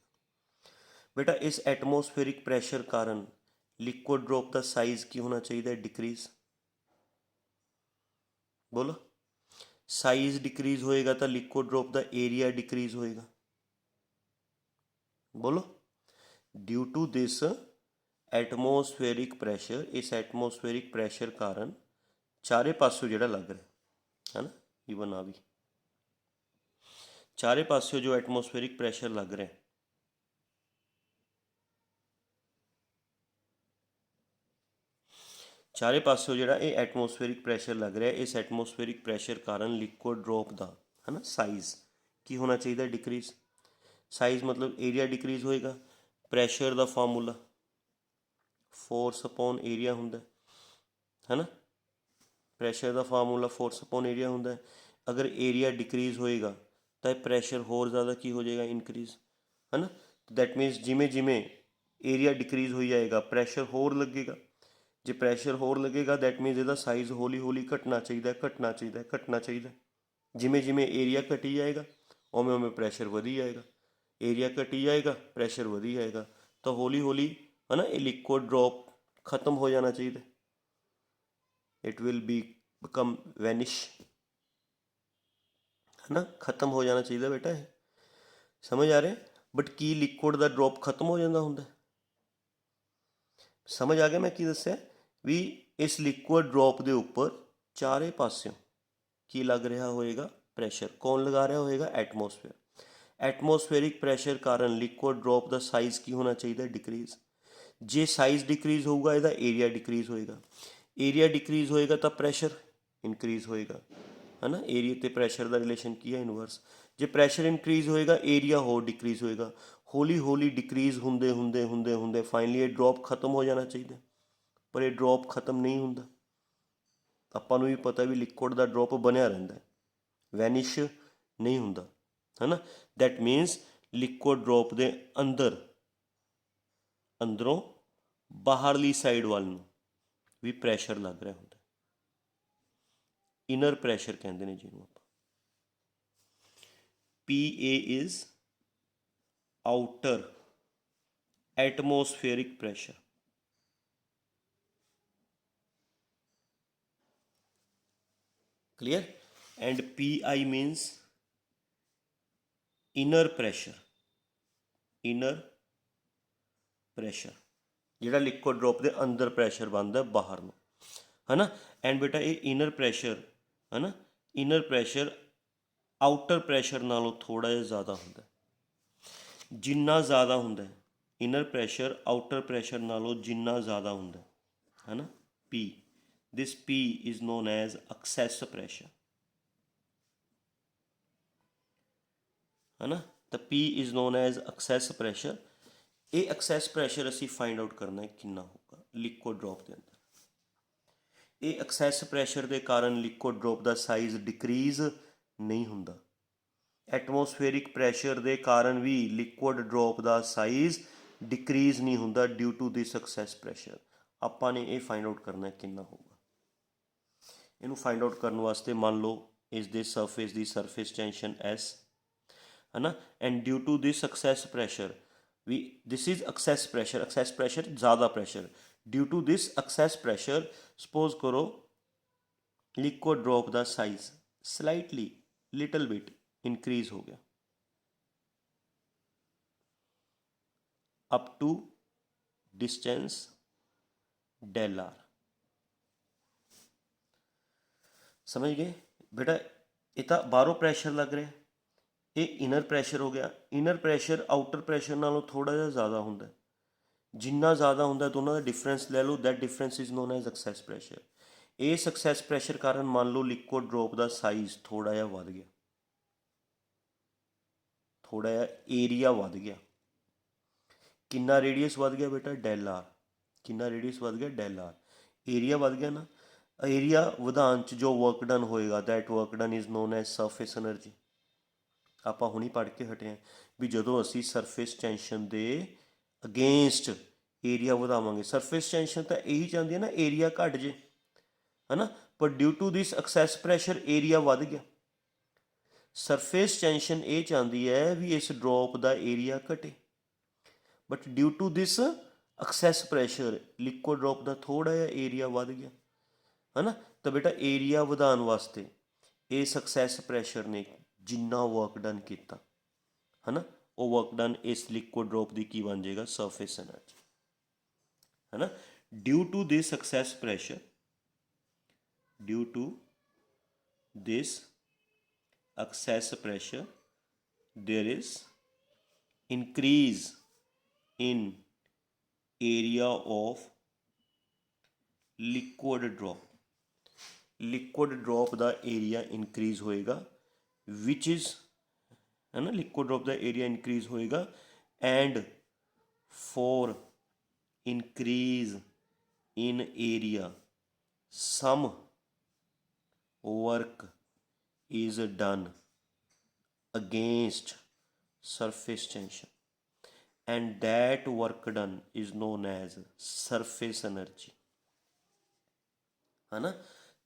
S1: बेटा इस एटमोसफेरिक प्रैशर कारण लिक्विड ड्रॉप का साइज की होना चाहिए डिक्रीज, बोलो साइज डिक्रीज होएगा तो लिक्विड ड्रॉप का एरिया डिक्रीज होएगा, बोलो due to this atmospheric pressure, इस एटमोसफेरिक प्रैशर कारण चारे पासों जो लग रहा है ना, ईवन आ भी चारे पासों जो एटमोसफेरिक प्रैशर लग रहा है, चारे पासों जो एटमोसफेरिक प्रैशर लग रहा है, इस एटमोसफेरिक प्रैशर कारण लिक्विड ड्रॉप का है ना साइज की होना चाहिए डिक्रीज, साइज मतलब एरिया डिक्रीज होएगा, प्रैशर का फार्मूला फोर्स अपॉन एरिया होंगे, है ना, प्रैशर का फार्मूला फोर्स अपॉन एरिया होंगे, अगर एरिया डिक्रीज होएगा तो प्रैशर होर ज़्यादा की हो जाएगा इंक्रीज, है ना, दैट मीनस जिमें जिमें एरिया डिक्रीज हो जाएगा प्रैशर होर लगेगा, जो प्रैशर होर लगेगा दैट मीनस इसका साइज हौली हौली घटना चाहिए, जिमें जिमें एरिया घटी जाएगा उमें उमें प्रैशर वधी जाएगा, एरिया घटी जाएगा प्रैशर वधी जाएगा, तो हौली हौली है ना ये लिक्विड ड्रॉप खत्म हो जाना चाहिए, इट विल बिकम वैनिश, है ना, खत्म हो जाना चाहिए बेटा, है समझ आ रहे हैं। बट की लिक्विड का ड्रॉप खत्म हो जाता होंगे, समझ आ गया मैं की दस्या भी इस लिक्विड ड्रॉप के उपर चारे पास्यों की लग रहा होएगा प्रैशर, कौन लगा रहा होएगा एटमोसफेयर, एटमोसफेरिक प्रैशर कारण लिक्विड ड्रॉप का साइज की होना चाहिए डिक्रीज, जे साइज डिक्रीज होगा इसका एरिया डिक्रीज होएगा, एरिया डिक्रीज होएगा तो प्रैशर ਇਨਕਰੀਜ਼ ਹੋਏਗਾ, ਹੈ ਨਾ। ਏਰੀਆ ਅਤੇ ਪ੍ਰੈਸ਼ਰ ਦਾ ਰਿਲੇਸ਼ਨ ਕੀ ਹੈ? ਇਨਵਰਸ। ਜੇ ਪ੍ਰੈਸ਼ਰ ਇਨਕਰੀਜ਼ ਹੋਏਗਾ ਏਰੀਆ ਹੋਰ ਡਿਕਰੀਜ਼ ਹੋਏਗਾ। ਹੌਲੀ ਹੌਲੀ ਡਿਕਰੀਜ਼ ਹੁੰਦੇ ਹੁੰਦੇ ਹੁੰਦੇ ਹੁੰਦੇ ਫਾਈਨਲੀ ਇਹ ਡ੍ਰੌਪ ਖਤਮ ਹੋ ਜਾਣਾ ਚਾਹੀਦਾ, ਪਰ ਇਹ ਡ੍ਰੌਪ ਖਤਮ ਨਹੀਂ ਹੁੰਦਾ। ਆਪਾਂ ਨੂੰ ਵੀ ਪਤਾ ਵੀ ਲਿਕੁਇਡ ਦਾ ਡ੍ਰੌਪ ਬਣਿਆ ਰਹਿੰਦਾ, ਵੈਨਿਸ਼ ਨਹੀਂ ਹੁੰਦਾ, ਹੈ ਨਾ। ਦੈਟ ਮੀਨਸ ਲਿਕੁਇਡ ਡ੍ਰੌਪ ਦੇ ਅੰਦਰੋਂ ਬਾਹਰਲੀ ਸਾਈਡ ਵੱਲ ਨੂੰ ਵੀ ਪ੍ਰੈਸ਼ਰ ਲੱਗ ਰਿਹਾ ਹੁੰਦਾ, ਇਨਰ ਪ੍ਰੈਸ਼ਰ ਕਹਿੰਦੇ ਨੇ ਜਿਹਨੂੰ ਆਪਾਂ। PA is outer atmospheric pressure. clear? And PI means inner pressure, inner pressure ਜਿਹੜਾ ਲਿਕੁਇਡ ਡ੍ਰੌਪ ਦੇ ਅੰਦਰ ਪ੍ਰੈਸ਼ਰ ਬਣਦਾ ਬਾਹਰ ਨੂੰ, ਹੈ ਨਾ। ਐਂਡ ਬੇਟਾ ਇਹ ਇਨਰ ਪ੍ਰੈਸ਼ਰ, ਹੈ ਨਾ, ਇਨਰ ਪ੍ਰੈਸ਼ਰ ਆਊਟਰ ਪ੍ਰੈਸ਼ਰ ਨਾਲੋਂ ਥੋੜ੍ਹਾ ਜਿਹਾ ਜ਼ਿਆਦਾ ਹੁੰਦਾ। ਜਿੰਨਾ ਜ਼ਿਆਦਾ ਹੁੰਦਾ ਇਨਰ ਪ੍ਰੈਸ਼ਰ ਆਊਟਰ ਪ੍ਰੈਸ਼ਰ ਨਾਲੋਂ ਜਿੰਨਾ ਜ਼ਿਆਦਾ ਹੁੰਦਾ, ਹੈ ਨਾ, P, this P is known as excess pressure, ਹੈ ਨਾ। ਤਾਂ P is known as excess pressure। ਇਹ ਐਕਸੈਸ ਪ੍ਰੈਸ਼ਰ ਅਸੀਂ ਫਾਈਂਡ ਆਊਟ ਕਰਨਾ ਹੈ ਕਿੰਨਾ ਹੋਊਗਾ ਲਿਕੁਇਡ ਡ੍ਰੌਪ ਦੇ ਅੰਦਰ। ਇਹ ਐਕਸੈਸ ਪ੍ਰੈਸ਼ਰ ਦੇ ਕਾਰਨ ਲਿਕੁਇਡ ਡ੍ਰੌਪ ਦਾ ਸਾਈਜ਼ ਡਿਕਰੀਜ਼ ਨਹੀਂ ਹੁੰਦਾ। ਐਟਮੋਸਫੇਰਿਕ ਪ੍ਰੈਸ਼ਰ ਦੇ ਕਾਰਨ ਵੀ ਲਿਕੁਇਡ ਡ੍ਰੌਪ ਦਾ ਸਾਈਜ਼ ਡਿਕਰੀਜ਼ ਨਹੀਂ ਹੁੰਦਾ due to this excess pressure. ਆਪਾਂ ਨੇ ਇਹ ਫਾਈਂਡ ਆਊਟ ਕਰਨਾ ਕਿੰਨਾ ਹੋਊਗਾ। ਇਹਨੂੰ ਫਾਈਂਡ ਆਊਟ ਕਰਨ ਵਾਸਤੇ ਮੰਨ ਲਓ ਇਸ ਦੇ ਸਰਫੇਸ ਦੀ ਸਰਫੇਸ ਟੈਂਸ਼ਨ S, ਹੈ ਨਾ। And due to this excess pressure ਵੀ, ਦਿਸ ਇਜ਼ ਐਕਸੈਸ ਪ੍ਰੈਸ਼ਰ ਜ਼ਿਆਦਾ pressure. Due to this excess pressure suppose ਕਰੋ ਲਿਕੁਇਡ ਡ੍ਰੌਪ ਦਾ size slightly little bit increase ਹੋ ਗਿਆ up to distance del r। समझ गए बेटा? ये तो बाहरों प्रैशर लग रहा, ये इनर प्रैशर हो गया। इनर प्रैशर आउटर प्रैशर नालों थोड़ा जिहा ज़्यादा होंदा, जिन्ना ज़्यादा होंदा दोनों का डिफरेंस ले लो, that difference is known as excess pressure. इस एक्सैस प्रैशर कारण मान लो लिक्विड ड्रॉप का साइज़ थोड़ा जिहा वध गया, थोड़ा जिहा एरिया वध गया। कितना रेडियस वध गया बेटा? del r। कितना रेडियस वध गया? del r। एरिया वध गया ना। एरिया ਵਧਾਉਣ 'ਚ जो वर्क डन होएगा that work done is known as surface energy. ਆਪਾਂ ਹੁਣੀ ਪੜ੍ਹ ਕੇ ਹਟੇ ਹਾਂ ਵੀ ਜਦੋਂ ਅਸੀਂ ਸਰਫੇਸ ਟੈਂਸ਼ਨ ਦੇ ਅਗੇਂਸਟ ਏਰੀਆ ਵਧਾਵਾਂਗੇ, ਸਰਫੇਸ ਟੈਂਸ਼ਨ ਤਾਂ ਇਹੀ ਚਾਹੁੰਦੀ ਹੈ ਨਾ ਏਰੀਆ ਘਟ ਜੇ, ਹੈ ਨਾ। ਪਰ due to this excess pressure area ਵੱਧ ਗਿਆ। ਸਰਫੇਸ ਟੈਂਸ਼ਨ ਇਹ ਚਾਹੁੰਦੀ ਹੈ ਵੀ ਇਸ ਡ੍ਰੌਪ ਦਾ ਏਰੀਆ ਘਟੇ, but due to this excess pressure liquid drop ਦਾ ਥੋੜ੍ਹਾ ਜਿਹਾ ਏਰੀਆ ਵੱਧ ਗਿਆ, ਹੈ ਨਾ। ਤਾਂ ਬੇਟਾ ਏਰੀਆ ਵਧਾਉਣ ਵਾਸਤੇ ਇਸ ਐਕਸੈਸ ਪ੍ਰੈਸ਼ਰ ਨੇ ਜਿੰਨਾ ਵਰਕ ਡਨ ਕੀਤਾ, ਹੈ ਨਾ, ਉਹ ਵਰਕ ਡਨ ਇਸ ਲਿਕੁਇਡ ਡ੍ਰੌਪ ਦੀ ਕੀ ਬਣ ਜਾਏਗਾ? ਸਰਫੇਸ ਐਨਰਜੀ, ਹੈ ਨਾ। Due to this excess pressure, due to this excess pressure there is increase in area of liquid drop। Liquid drop का एरिया इनक्रीज होएगा विच इज़, है ना, लिक्विड ड्रॉप का एरिया इनक्रीज होएगा and for increase in area some work is done against surface tension and that work done is known as surface energy, है ना।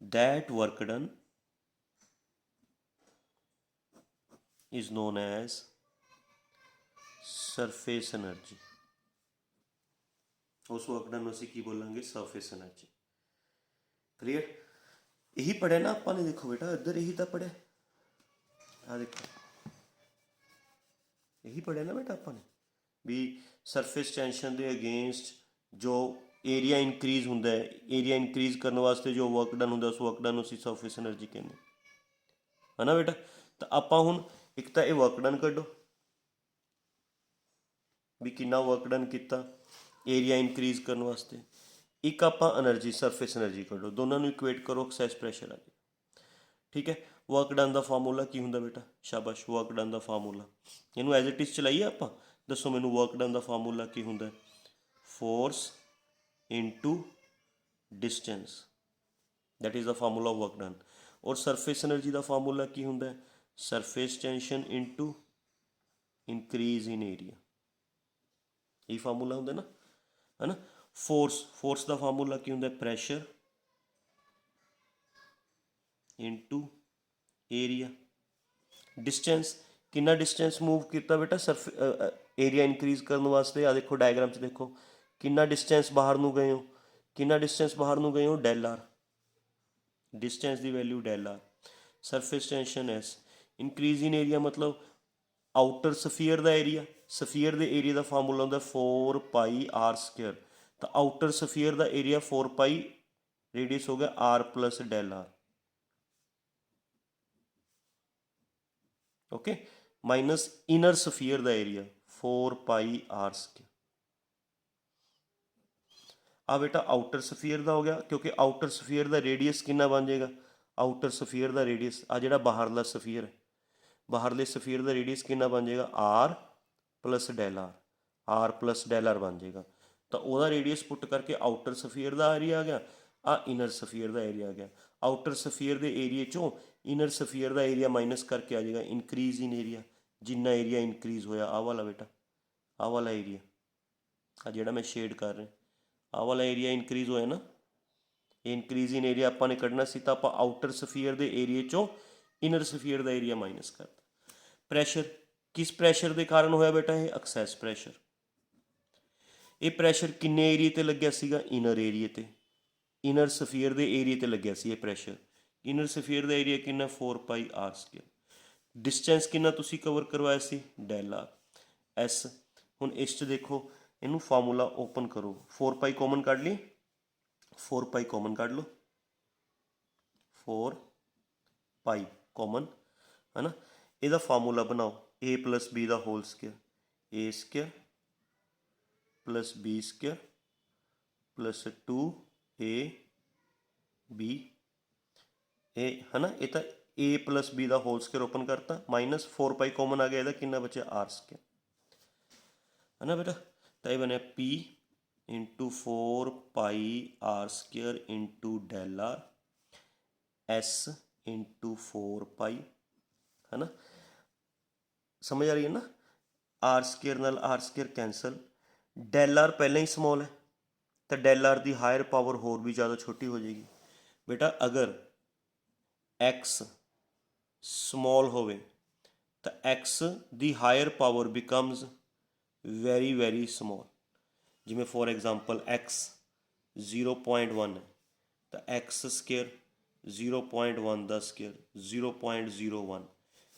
S1: that work done is known as surface energy। उस work done ਅਸੀਂ ਕੀ ਬੋਲਾਂਗੇ? Surface energy. Clear? ਇਹੀ ਪੜਿਆ ਨਾ ਆਪਾਂ ਨੇ, ਦੇਖੋ ਬੇਟਾ ਇੱਧਰ ਇਹੀ ਤਾਂ ਪੜਿਆ, ਆ ਦੇਖੋ यही पढ़िया ना बेटा अपन ने भी सरफेस टेंशन के अगेंस्ट जो एरिया इनक्रीज होंगे, एरिया इनक्रीज करने वास्ते जो वर्क डन होंगे उस वर्क डन उसी सरफेस एनर्जी कहने, है ना बेटा। तो आप हुण एक तो ये वर्क डन कड्डो भी कितना वर्क डन किया एरिया इनक्रीज करने वास्ते, एक आप एनर्जी सरफेस एनर्जी कड्डो, दोनों इक्वेट करो एक्सैस प्रैशर आ गया। ठीक है। वर्क डन का फार्मूला की होंगे बेटा, शाबाश, वर्क डन का फार्मूला इनू एज इट इज चलाइए आप। दसो मैनू वर्क डन का फार्मूला की होंगे, force into distance, that is the formula of work done. और सरफेस एनर्जी का फार्मूला की होंगे, surface tension into increase in area, ये फार्मूला होंगे ना, है ना। फोर्स का फार्मूला की होंगे, प्रैशर इंटू एरिया। डिस्टेंस, कितना डिस्टेंस मूव किया बेटा सरफ एरिया इनक्रीज करने वास्ते, आ देखो डायग्राम च देखो कितना डिस्टेंस बाहर नू गए हो, कितना डिस्टेंस बाहर नू गए हो, डेल आर, डिस्टेंस की value del R. Surface tension S, increase in area मतलब आउटर सफीयर का एरिया, सफीयर के एरिया का फार्मूला होंगे 4 पाई आर स्क्वेयर, तो आउटर सफीयर का एरिया 4 पाई, रेडियस हो गया R plus del R, okay, minus inner sphere का एरिया 4 पाई आर स्क्वेयर। आ बेटा आउटर सफीयर का हो गया, क्योंकि आउटर सफीयर का रेडियस कितना बन जाएगा, आउटर सफीयर का रेडियस आ जो बाहरला सफीयर है, बाहरले सफीयर का रेडियस कितना बन जाएगा, R plus del R, R plus del R बन जाएगा। तो वह रेडियस पुट करके आउटर सफीयर का एरिया आ गया, आ इनर सफीयर का एरिया आ गया। आउटर सफीयर के एरिए चों इनर सफीयर का एरिया माइनस करके आ जाएगा increase in area, Jinnah area increase होया आ वाला बेटा, आ वाला एरिया आ जोड़ा मैं शेड कर रहा, आ वाला एरिया इनक्रीज होया ना, इनक्रीज इन एरिया आपने कढ़ना सी, तो आप आउटर सफीयर के एरिए चों इनर सफीयर का एरिया माइनस करता। प्रैशर, किस प्रैशर के कारण होया बेटा ये, एक्सैस प्रैशर। ये प्रैशर किन्ने एरिए ते लग्या सीगा, इनर एरिए ते, इनर सफीयर के एरिए ते लग्या सी ये प्रैशर। इनर सफीयर का एरिया कितना, 4 पाई आर स्क्वेयर। डिस्टेंस कितना तुसी कवर करवाया सी, डेल आर एस। हुण इस च देखो इनू फार्मूला ओपन करो, 4 पाई कॉमन कढ़ ली, 4 पाई कॉमन कढ़ लो, 4 पाई कॉमन, है ना। ਇਹਦਾ फार्मूला बनाओ, ए प्लस बी का whole square, A square plus B square plus 2 A B, ए है ना, ये तो ए प्लस बी का होल स्क्वेयर ओपन करता, माइनस 4 पाई कॉमन आ गया, ਇਹਦਾ कितना बचे आर स्क्वेयर, है ना बेटा। तो ये बने P into 4 pi R square into del R S into 4 pi, है ना। समझ आ रही है ना। आर स्केयर नाल R square cancel, del R पहले ही समॉल है, तो डेल आर की हायर पावर होर भी ज़्यादा छोटी हो जाएगी बेटा। अगर एक्स समॉल होवे तो एक्स की higher power becomes very very small, जिमें फॉर एग्जांपल एक्स 0.1 है, तो एक्स स्केयर 0.1 का स्केयर 0.01,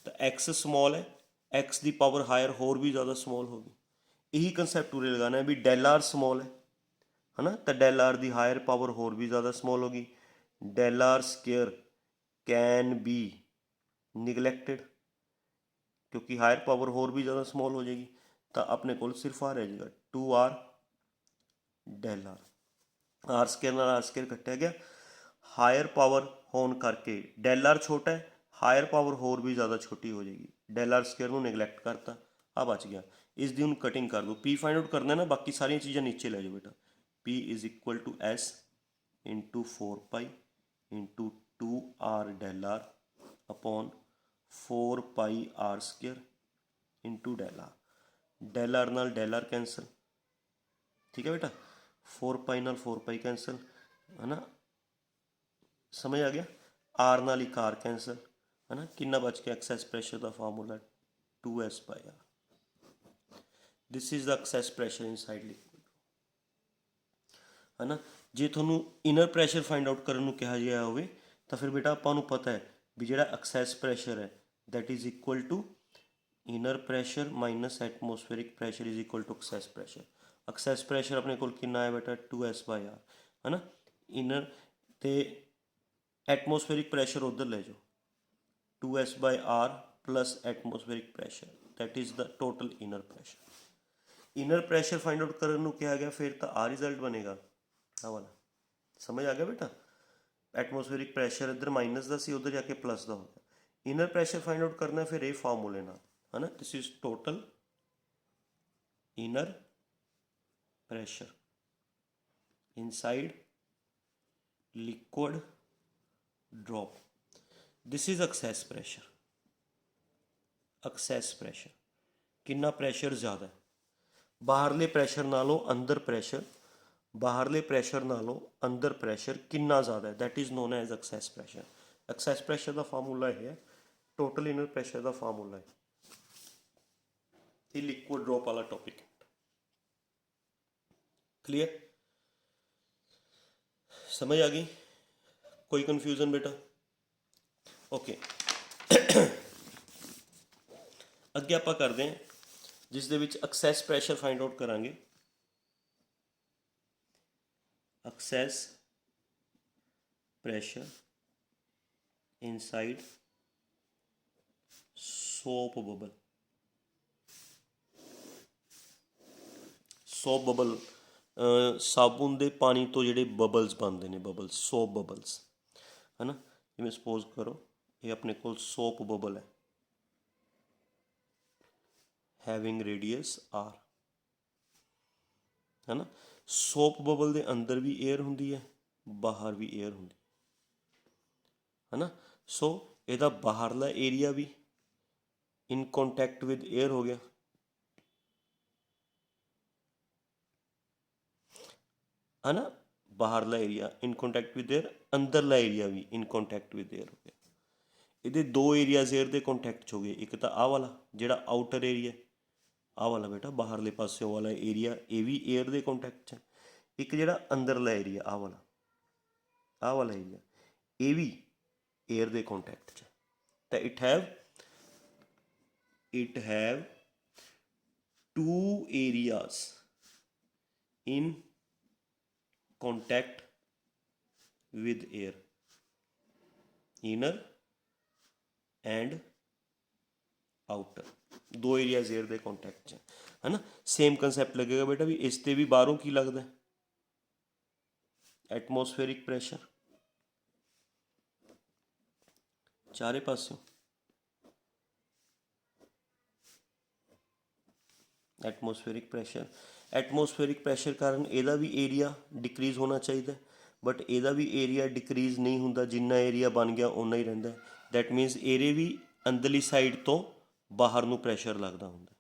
S1: तो एक्स समॉल है, एक्स की पावर हायर होर भी ज़्यादा समॉल होगी। यही कंसैप्ट उरे लगाना है भी डेल आर समॉल है ना, तो डेल आर की हायर पावर होर भी ज़्यादा समॉल होगी। Del R square can be neglected, क्योंकि हायर पावर होर भी ज़्यादा समॉल हो जाएगी, तो अपने को सिर्फ आ रह जाएगा 2 R del R, R square नाल आर स्केयर कट्टिया गया। हायर पावर होने करके डेल आर छोटा है, हायर पावर होर भी ज़्यादा छोटी हो जाएगी, डेल आर स्केयर को निगलैक्ट करता, आ बच गया। इसकी हूँ कटिंग कर दो, पी फाइंड आउट करना है ना, बाकी सारिया चीज़ा नीचे लै जाओ बेटा। P is equal to S into 4 pi into 2 R del R upon 4 pi R square into del R नाल डेल आर कैंसल, ठीक है बेटा। 4 पाई नाल 4 पाई कैंसल, है ना, समझ आ गया। आर नाल एक आर कैंसल, है ना, कितना बच के एक्सेस प्रेशर का formula 2s by R, this is the excess pressure inside liquid, है ना। जे थोनू इनर प्रैशर फाइंड आउट करने को कहा गया हो, तो फिर बेटा आपको पता है भी जो एक्सेस प्रैशर है that is equal to inner pressure minus atmospheric pressure is equal to excess pressure. Excess pressure अपने को कितना है बेटा 2s बाई आर, है ना। इनर तो एटमोसफेरिक प्रैशर उधर ले जाओ, 2s by R plus atmospheric pressure that is the total inner pressure. Inner pressure find out करने को कहा गया, फिर तो आ रिजल्ट बनेगा आ वाला, समझ आ गया बेटा। ਐਟਮੋਸਫੇਰਿਕ ਪ੍ਰੈਸ਼ਰ ਇੱਧਰ ਮਾਈਨਸ ਦਾ ਸੀ, ਉੱਧਰ ਜਾ ਕੇ ਪਲੱਸ ਦਾ ਹੋ ਗਿਆ। ਇਨਰ ਪ੍ਰੈਸ਼ਰ ਫਾਈਂਡ ਆਊਟ ਕਰਨਾ ਫਿਰ ਇਹ ਫਾਰਮੂਲੇ ਨਾਲ, ਹੈ ਨਾ। This is total inner pressure inside liquid drop. This is excess pressure. Excess pressure ਕਿੰਨਾ ਪ੍ਰੈਸ਼ਰ ਜ਼ਿਆਦਾ, ਬਾਹਰਲੇ ਪ੍ਰੈਸ਼ਰ ਨਾਲੋਂ ਅੰਦਰ ਪ੍ਰੈਸ਼ਰ, ਬਾਹਰਲੇ ਪ੍ਰੈਸ਼ਰ ਨਾਲੋਂ ਅੰਦਰ ਪ੍ਰੈਸ਼ਰ ਕਿੰਨਾ ਜ਼ਿਆਦਾ ਹੈ, that is known as excess pressure. Excess pressure ਦਾ ਫਾਰਮੂਲਾ ਇਹ ਹੈ, ਟੋਟਲ ਇਨਰ ਪ੍ਰੈਸ਼ਰ ਦਾ ਫਾਰਮੂਲਾ ਹੈ। ਇਹ ਲਿਕੁਇਡ ਡ੍ਰੌਪ ਵਾਲਾ ਟੌਪਿਕ। क्लियर, समझ आ गई, कोई कन्फ्यूजन बेटा? ओके अगे आप करते हैं जिस दे विच एक्सैस प्रैशर फाइंड आउट करांगे। Access pressure inside soap bubble. Soap bubble साबुन दे पानी तो जिहड़े बबल्स बनते हैं, बबल्स, सोप बबल्स, है ना। जिवें सपोज करो ये अपने कोल सोप बबल है, हैविंग रेडियस आर, है ना। सोप बबल दे अंदर भी एयर हुंदी है, बाहर भी एयर हुंदी है ना। सो इहदा बाहरला एरिया भी इन कॉन्टैक्ट विद एयर हो गया, है ना। बाहरला area in contact with air, अंदरला एरिया भी इन कॉन्टैक्ट विद एयर हो गया। ये दो एरियाज एयर के कॉन्टैक्ट हो गए। एक तो आह वाला जिहड़ा आउटर एरिया, आह वाला बेटा बाहरले पासों वाला एरिया, ये भी एयर के कॉन्टैक्ट है। एक जिहड़ा अंदरला एरिया आह वाला एरिया, ये भी एयर के कॉन्टैक्ट है। तो it have two areas in contact with air, inner and outer, दो एरियाज एयर के कॉन्टैक्ट है ना। सेम कंसैप्ट लगेगा बेटा भी इस ते भी बाहरों की लगता है, एटमोसफेरिक प्रैशर चारे पासों, एटमोसफेरिक प्रैशर कारण ਇਹਦਾ भी एरिया डिक्रीज़ होना चाहिए, बट ਇਹਦਾ भी एरिया डिक्रीज़ नहीं होंदा, जिन्ना एरिया बन गया उन्ना ही रहिंदा। दैट मीनस ਇਹਦੇ भी अंदरली साइड तो बाहर नूं प्रैशर लगता होंदा,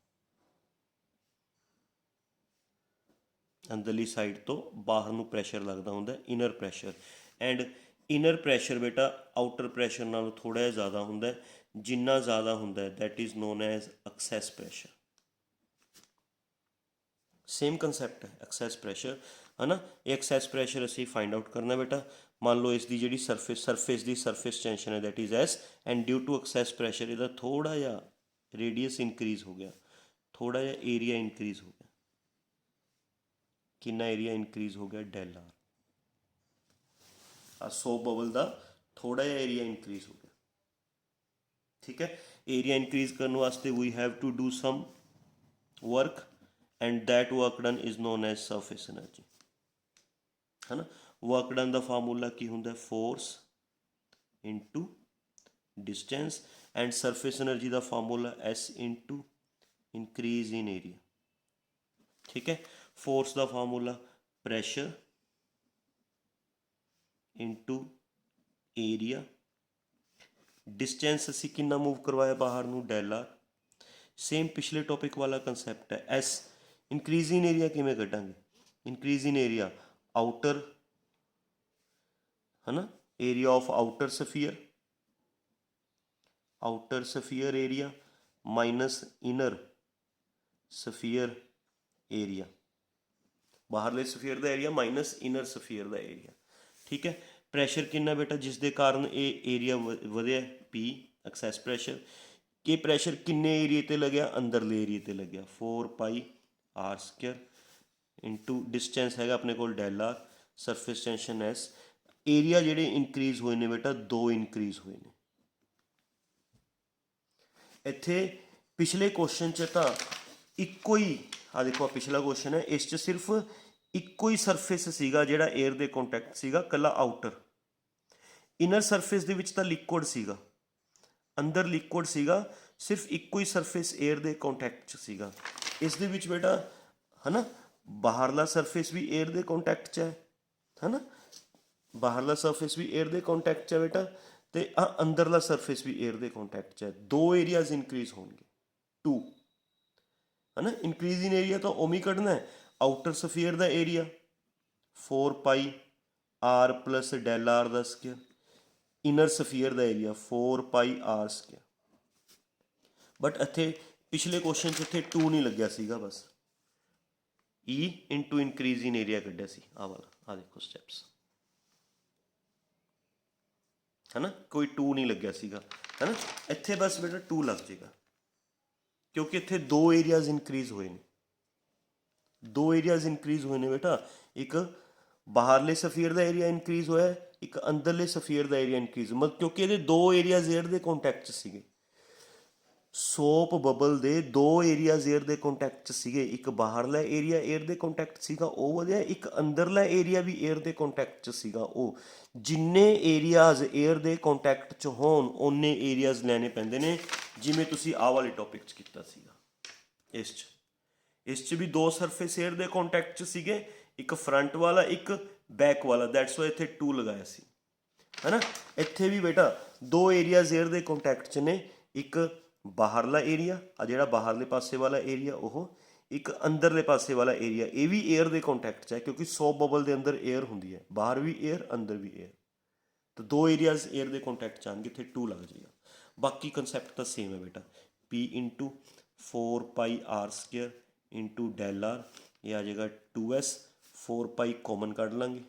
S1: अंदरली साइड तो बाहर नूं प्रैशर लगता होंदा, inner pressure. And inner pressure बेटा आउटर प्रैशर नालों थोड़ा जिहा ज़्यादा होंदा, जिन्ना ज़्यादा होंदा that is known as excess pressure. Same concept है एक्सैस प्रैशर, है ना। एक्सैस प्रैशर असी फाइंड आउट करना बेटा। मान लो इसकी जी सरफेस की सरफेस टेंशन है that is S, and due to excess pressure इसका थोड़ा जिहा रेडियस इनक्रीज़ हो गया, थोड़ा जिहा एरिया इनक्रीज़ हो गया। कितना एरिया इनक्रीज़ हो गया, डेल आर। सोप बबल का थोड़ा जिहा एरिया इनक्रीज़ हो गया, ठीक है। एरिया इनक्रीज़ करने वास्ते we have to do some work, and that work done is known as surface energy, है ना। वर्क डन का फार्मूला की होंदा, force into distance, and surface energy का formula S into increase in area, ठीक है। फोर्स का formula pressure into area, distance असी कितना मूव करवाया बाहर नूं, डेल आर। सेम पिछले टॉपिक वाला कंसैप्ट है। एस इंक्रीज इन एरिया किमें कटांगे, इंक्रीज इन एरिया आउटर, है ना, area of outer sphere area minus inner sphere area, बाहरले सफियर का एरिया माइनस इनर सफियर का एरिया, ठीक है। प्रैशर कितना बेटा जिस दे कारण ये एरिया वधिया, पी एक्सैस प्रैशर। कि प्रैशर किन्ने एरिए ते लग्या, अंदरले एरिए ते लग्या, 4 pi R square into distance है अपने को del R, surface tension S. Area जिहड़े इनक्रीज़ हुए ने बेटा, दो इनक्रीज़ हुए ने। इत्थे पिछले क्वेश्चन च तां इक्को ही, आ देखो पिछला क्वेश्चन है, इस च सिर्फ इक्को ही सरफेस सीगा जिहड़ा एयर दे कॉन्टैक्ट सीगा, कला आउटर। ਇਨਰ ਸਰਫੇਸ ਦੇ ਵਿੱਚ ਤਾਂ ਲਿਕੁਇਡ ਸੀਗਾ, ਅੰਦਰ ਲਿਕੁਇਡ ਸੀਗਾ, ਸਿਰਫ ਇੱਕੋ ਹੀ ਸਰਫੇਸ 에ਅਰ ਦੇ ਕੰਟੈਕਟ 'ਚ ਸੀਗਾ। ਇਸ ਦੇ ਵਿੱਚ ਬੇਟਾ ਹੈ ਨਾ ਬਾਹਰਲਾ ਸਰਫੇਸ ਵੀ 에ਅਰ ਦੇ ਕੰਟੈਕਟ 'ਚ ਹੈ ਨਾ, ਬਾਹਰਲਾ ਸਰਫੇਸ ਵੀ 에ਅਰ ਦੇ ਕੰਟੈਕਟ 'ਚ ਹੈ ਬੇਟਾ, ਤੇ ਆ ਅੰਦਰਲਾ ਸਰਫੇਸ ਵੀ 에ਅਰ ਦੇ ਕੰਟੈਕਟ 'ਚ ਹੈ। ਦੋ ਏਰੀਆਜ਼ ਇਨਕਰੀਜ਼ ਹੋਣਗੇ, 2 ਹੈ ਨਾ। ਇਨਕਰੀਜ਼ ਇਨ ਏਰੀਆ ਤਾਂ ਉਵੇਂ ਕੱਢਣਾ ਹੈ, ਆਊਟਰ ਸਫੀਅਰ ਦਾ area 4 pi R plus del R ਦਾ ਸਕੇਅਰ, ਇਨਰ ਸਫੀਅਰ ਦਾ area 4 pi R square. But ਇੱਥੇ ਪਿਛਲੇ ਕੁਐਸਚਨ 'ਚ ਇੱਥੇ 2 ਨਹੀਂ ਲੱਗਿਆ ਸੀਗਾ, ਬਸ E into increase in area ਕੱਢਿਆ ਸੀ, ਆਹ ਵਾਲਾ, ਆਹ ਦੇਖੋ ਸਟੈਪਸ, ਹੈ ਨਾ, ਕੋਈ 2 ਨਹੀਂ ਲੱਗਿਆ ਸੀਗਾ, ਹੈ ਨਾ। ਇੱਥੇ ਬਸ ਬੇਟਾ 2 ਲੱਗ ਜਾਏਗਾ, ਕਿਉਂਕਿ ਇੱਥੇ ਦੋ ਏਰੀਆਜ਼ ਇਨਕਰੀਜ਼ ਹੋਏ ਨੇ, ਦੋ ਏਰੀਆਜ਼ ਇਨਕਰੀਜ਼ ਹੋਏ ਨੇ ਬੇਟਾ। ਇੱਕ ਬਾਹਰਲੇ ਸਫੀਅਰ ਦਾ ਏਰੀਆ ਇਨਕਰੀਜ਼ ਹੋਇਆ, ਇੱਕ ਅੰਦਰਲੇ ਸਫੀਅਰ ਦਾ ਏਰੀਆ ਇਨਕਰੀਜ਼, ਮਤਲਬ ਕਿਉਂਕਿ ਇਹਦੇ ਦੋ ਏਰੀਆਜ਼ 에ਅਰ ਦੇ ਕੰਟੈਕਟ 'ਚ ਸੀਗੇ। ਸੋਪ ਬਬਲ ਦੇ ਦੋ ਏਰੀਆਜ਼ 에ਅਰ ਦੇ ਕੰਟੈਕਟ 'ਚ ਸੀਗੇ, ਇੱਕ ਬਾਹਰਲਾ ਏਰੀਆ 에ਅਰ ਦੇ ਕੰਟੈਕਟ ਸੀਗਾ ਉਹ ਵਧਿਆ, ਇੱਕ ਅੰਦਰਲਾ ਏਰੀਆ ਵੀ 에ਅਰ ਦੇ ਕੰਟੈਕਟ 'ਚ ਸੀਗਾ ਉਹ। ਜਿੰਨੇ ਏਰੀਆਜ਼ 에ਅਰ ਦੇ ਕੰਟੈਕਟ 'ਚ ਹੋਣ ਓਨੇ ਏਰੀਆਜ਼ ਲੈਣੇ ਪੈਂਦੇ ਨੇ, ਜਿਵੇਂ ਤੁਸੀਂ ਆਹ ਵਾਲੇ ਟੌਪਿਕ 'ਚ ਕੀਤਾ ਸੀਗਾ। ਇਸ 'ਚ ਵੀ ਦੋ ਸਰਫੇਸ 에ਅਰ ਦੇ ਕੰਟੈਕਟ 'ਚ ਸੀਗੇ, ਇੱਕ ਫਰੰਟ ਵਾਲਾ ਇੱਕ ਬੈਕ ਵਾਲਾ, ਦੈਟਸ ਵਾਈ ਇੱਥੇ 2 ਲਗਾਇਆ ਸੀ, ਹੈ ਨਾ। ਇੱਥੇ ਵੀ ਬੇਟਾ ਦੋ ਏਰੀਆਜ਼ 에ਅਰ ਦੇ ਕੰਟੈਕਟ 'ਚ ਨੇ, ਇੱਕ ਬਾਹਰਲਾ ਏਰੀਆ ਆ ਜਿਹੜਾ ਬਾਹਰਲੇ ਪਾਸੇ ਵਾਲਾ ਏਰੀਆ ਉਹ, ਇੱਕ ਅੰਦਰਲੇ ਪਾਸੇ ਵਾਲਾ ਏਰੀਆ, ਇਹ ਵੀ 에ਅਰ ਦੇ ਕੰਟੈਕਟ 'ਚ ਹੈ, ਕਿਉਂਕਿ ਸੋਪ ਬਬਲ ਦੇ ਅੰਦਰ 에ਅਰ ਹੁੰਦੀ ਹੈ, ਬਾਹਰ ਵੀ 에ਅਰ ਅੰਦਰ ਵੀ 에ਅਰ, ਤਾਂ ਦੋ ਏਰੀਆਜ਼ 에ਅਰ ਦੇ ਕੰਟੈਕਟ 'ਚ ਆਉਣਗੇ, ਇੱਥੇ 2 ਲੱਗ ਜਾਏਗਾ। ਬਾਕੀ ਕੰਸੈਪਟ ਤਾਂ ਸੇਮ ਹੈ ਬੇਟਾ, P into 4 pi R square into del R, ਇਹ ਆ ਜਾਏਗਾ 2s, 4 ਪਾਈ ਕੋਮਨ ਕੱਢ ਲਾਂਗੇ,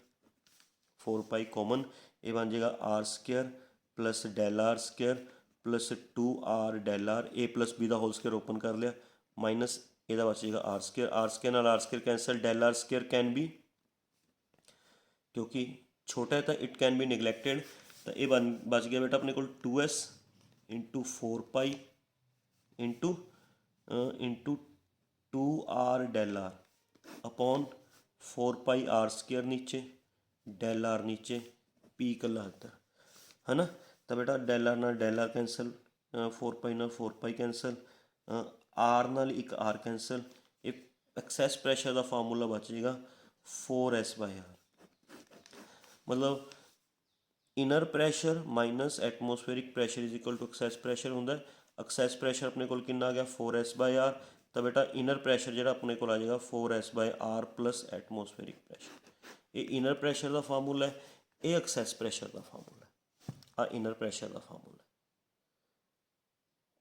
S1: 4 ਪਾਈ ਕੋਮਨ, ਇਹ ਬਣ ਜਾਏਗਾ R square plus del R square plus 2r del R, A plus B का होल स्केयर ओपन कर लिया, माइनस ਇਹਦਾ बच जाएगा आर स्केयर ਨਾਲ R square cancel, del R square can be, क्योंकि छोटा है तो इट कैन बी निगलैक्टेड, तो ये बच गया बेटा अपने को 2s into 4 pi into 2r del R upon 4 pi R square नीचे, डेल आर नीचे, पी कला अंदर, है ना। तो बेटा डेल आर नाल डेल आर कैंसल, 4 पाई नाल 4 पाई कैंसल, आर नाल एक आर कैंसल, एक एक्सैस प्रैशर का फार्मूला बच जाएगा 4s बाय आर, मतलब inner pressure minus atmospheric pressure is equal to excess pressure होंगे। एक्सैस प्रैशर अपने को कितना आ गया 4s बाय आर, तो बेटा इनर प्रैशर जो अपने को आ जाएगा 4s by R plus atmospheric pressure. ये इनर प्रैशर का फार्मूला है, ये एक्सैस प्रैशर का फार्मूला है, इनर प्रैशर का फार्मूला,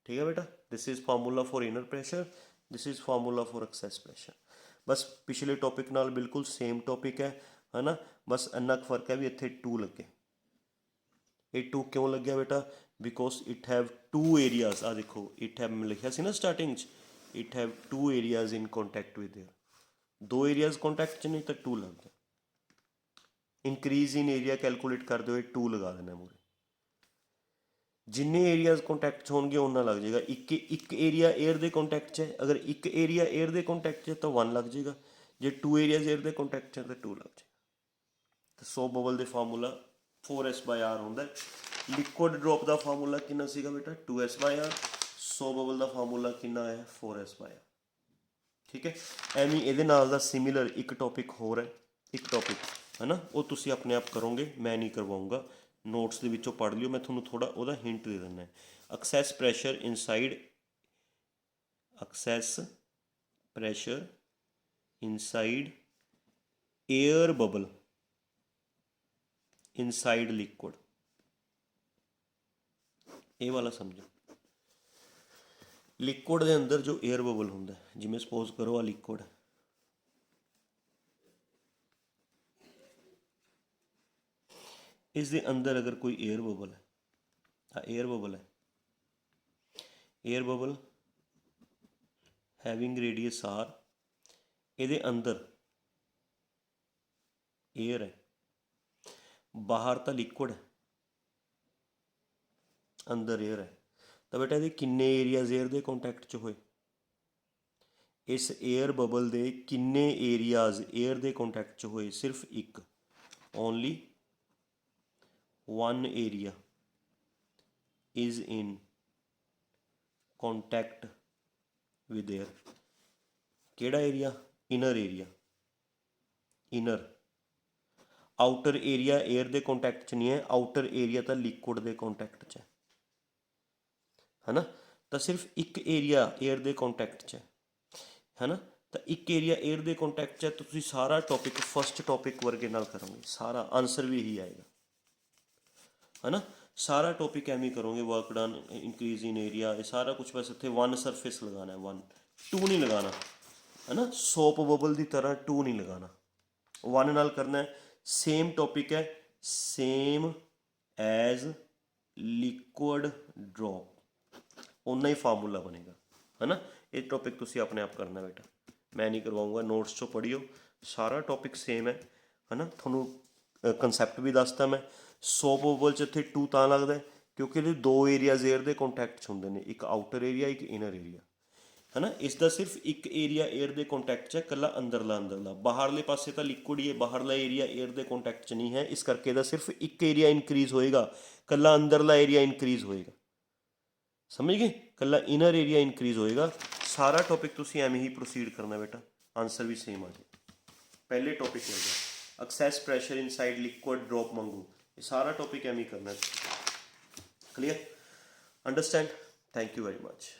S1: ठीक है बेटा। This is formula for inner pressure, this is formula for excess pressure. बस पिछले टॉपिक नाल बिल्कुल सेम टॉपिक है ना, बस इन्ना फर्क है भी इत्थे 2 लगे। ये 2 क्यों लग्या बेटा, बिकॉज इट हैव 2 एरियाज, आ देखो इट हैव लिखा सी ना starting, it have 2 areas in contact with air, 2 areas contact च नहीं तो 2 लग गया। इंक्रीज इन एरिया कैलकुलेट कर दो, 2 लगा देना मूरे, जिन्ने एरियाज कॉन्टैक्ट होंगे उन्ना लग जाएगा। एक एरिया एयर के कॉन्टैक्ट है, अगर एक एरिया एयर के कॉन्टैक्ट है तो 1 लग जाएगा, जो 2 एरियाज एयर के कॉन्टैक्ट है तो 2 लग जाएगा। तो सो बबल का फार्मूला 4s बाय आर होंगे। लिक्विड ड्रॉप का फार्मूला कितना सीगा बेटा 2s by R, so bubble का फार्मूला कितना है 4s बाय आर, ठीक है। एवं ये सिमिलर एक टॉपिक होर है, एक टॉपिक है ना, वो तुसी अपने आप करोगे, मैं नहीं करवाऊँगा, नोट्स के विचों पढ़ लियो, मैं थोड़ा थोड़ा वह हिंट दे देना है। Excess pressure inside, access pressure inside air bubble inside liquid, ये वाला समझो। लिक्विड के अंदर जो एयर बबल होंगे, जिमें सपोज करो आ लिक्विड, इस दे अंदर अगर कोई एयर बबल है, एयर बबल है, air bubble having radius R, ये अंदर एयर है, बाहर तो लिक्विड है, अंदर एयर है, तो बेटा ये किन्ने एरियाज एयर के कॉन्टैक्ट च होए, इस एयर बबल के किन्ने एरियाज एयर के कॉन्टैक्ट च होए, सिर्फ एक, only one area is in contact with air, ਕਿਹੜਾ area? Inner area. Inner, outer area air ਦੇ ਕੰਟੈਕਟ 'ਚ ਨਹੀਂ ਹੈ, ਆਊਟਰ ਏਰੀਆ ਤਾਂ ਲਿਕੁਇਡ ਦੇ ਕੰਟੈਕਟ 'ਚ ਹੈ ਨਾ। ਤਾਂ ਸਿਰਫ ਇੱਕ ਏਰੀਆ 에ਅਰ ਦੇ ਕੰਟੈਕਟ 'ਚ ਹੈ ਨਾ। ਤਾਂ ਇੱਕ ਏਰੀਆ 에ਅਰ ਦੇ ਕੰਟੈਕਟ 'ਚ ਹੈ, ਤੁਸੀਂ ਸਾਰਾ ਟੋਪਿਕ ਫਸਟ ਟੋਪਿਕ ਵਰਗੇ ਨਾਲ ਕਰੋਗੇ, ਸਾਰਾ ਆਨਸਰ ਵੀ ਇਹੀ ਆਏਗਾ ਹੈ ਨਾ। ਸਾਰਾ ਟੋਪਿਕ ਐਵੇਂ ਕਰੋਗੇ, ਵਰਕ ਡਨ, ਇੰਕਰੀਜ਼ ਇਨ ਏਰੀਆ, ਇਹ ਸਾਰਾ ਕੁਛ ਬਸ ਇੱਥੇ ਵਨ ਸਰਫੇਸ ਲਗਾਉਣਾ, ਵਨ, ਟੂ ਨਹੀਂ ਲਗਾਉਣਾ ਹੈ ਨਾ। ਸੋਪ ਬਬਲ ਦੀ ਤਰ੍ਹਾਂ ਟੂ ਨਹੀਂ ਲਗਾਉਣਾ, ਵਨ ਨਾਲ ਕਰਨਾ ਹੈ। ਸੇਮ ਟੋਪਿਕ ਹੈ, ਸੇਮ ਐਜ਼ ਲਿਕੁਇਡ ਡ੍ਰੌਪ, ਓਨਾ ਹੀ ਫਾਰਮੂਲਾ ਬਣੇਗਾ ਹੈ ਨਾ। ਇਹ ਟੋਪਿਕ ਤੁਸੀਂ ਆਪਣੇ ਆਪ ਕਰਨਾ ਬੇਟਾ, ਮੈਂ ਨਹੀਂ ਕਰਵਾਊਂਗਾ, ਨੋਟਸ 'ਚੋਂ ਪੜ੍ਹਿਓ, ਸਾਰਾ ਟੋਪਿਕ ਸੇਮ ਹੈ ਨਾ। ਤੁਹਾਨੂੰ ਕੰਸੈਪਟ ਵੀ ਦੱਸਤਾ ਮੈਂ। ਸੋਪ ਬਬਲ 'ਚ ਇੱਥੇ ਟੂ ਤਾਂ ਲੱਗਦਾ ਕਿਉਂਕਿ ਇਹਦੇ ਦੋ ਏਰੀਆਜ਼ 에ਅਰ ਦੇ ਕੰਟੈਕਟ 'ਚ ਹੁੰਦੇ ਨੇ, ਇੱਕ ਆਊਟਰ ਏਰੀਆ, ਇੱਕ ਇਨਰ ਏਰੀਆ ਹੈ ਨਾ। ਇਸ ਦਾ ਸਿਰਫ ਇੱਕ ਏਰੀਆ 에ਅਰ ਦੇ ਕੰਟੈਕਟ 'ਚ ਹੈ, ਇਕੱਲਾ ਅੰਦਰਲਾ। ਬਾਹਰਲੇ ਪਾਸੇ ਤਾਂ ਲਿਕੁਇਡ ਹੀ ਹੈ, ਬਾਹਰਲਾ ਏਰੀਆ 에ਅਰ ਦੇ ਕੰਟੈਕਟ 'ਚ ਨਹੀਂ ਹੈ, ਇਸ ਕਰਕੇ ਇਹਦਾ ਸਿਰਫ ਇੱਕ ਏਰੀਆ ਇਨਕਰੀਜ਼ ਹੋਏਗਾ, ਇਕੱਲਾ ਅੰਦਰਲਾ ਏਰੀਆ ਇਨਕਰੀਜ਼ ਹੋਏਗਾ। ਸਮਝ ਗਏ? ਇਕੱਲਾ ਇਨਰ ਏਰੀਆ ਇਨਕਰੀਜ਼ ਹੋਏਗਾ। ਸਾਰਾ ਟੋਪਿਕ ਤੁਸੀਂ ਐਵੇਂ ਹੀ ਪ੍ਰੋਸੀਡ ਕਰਨਾ ਬੇਟਾ, ਆਨਸਰ ਵੀ ਸੇਮ ਆ ਜਾਏ। ਪਹਿਲੇ ਟੋਪਿਕ ਵਰਗਾ, excess pressure inside liquid drop ਮੰਗੂ, ਇਹ ਸਾਰਾ ਟੋਪਿਕ ਐਵੇਂ ਹੀ ਕਰਨਾ। Clear? Understand? Thank you very much.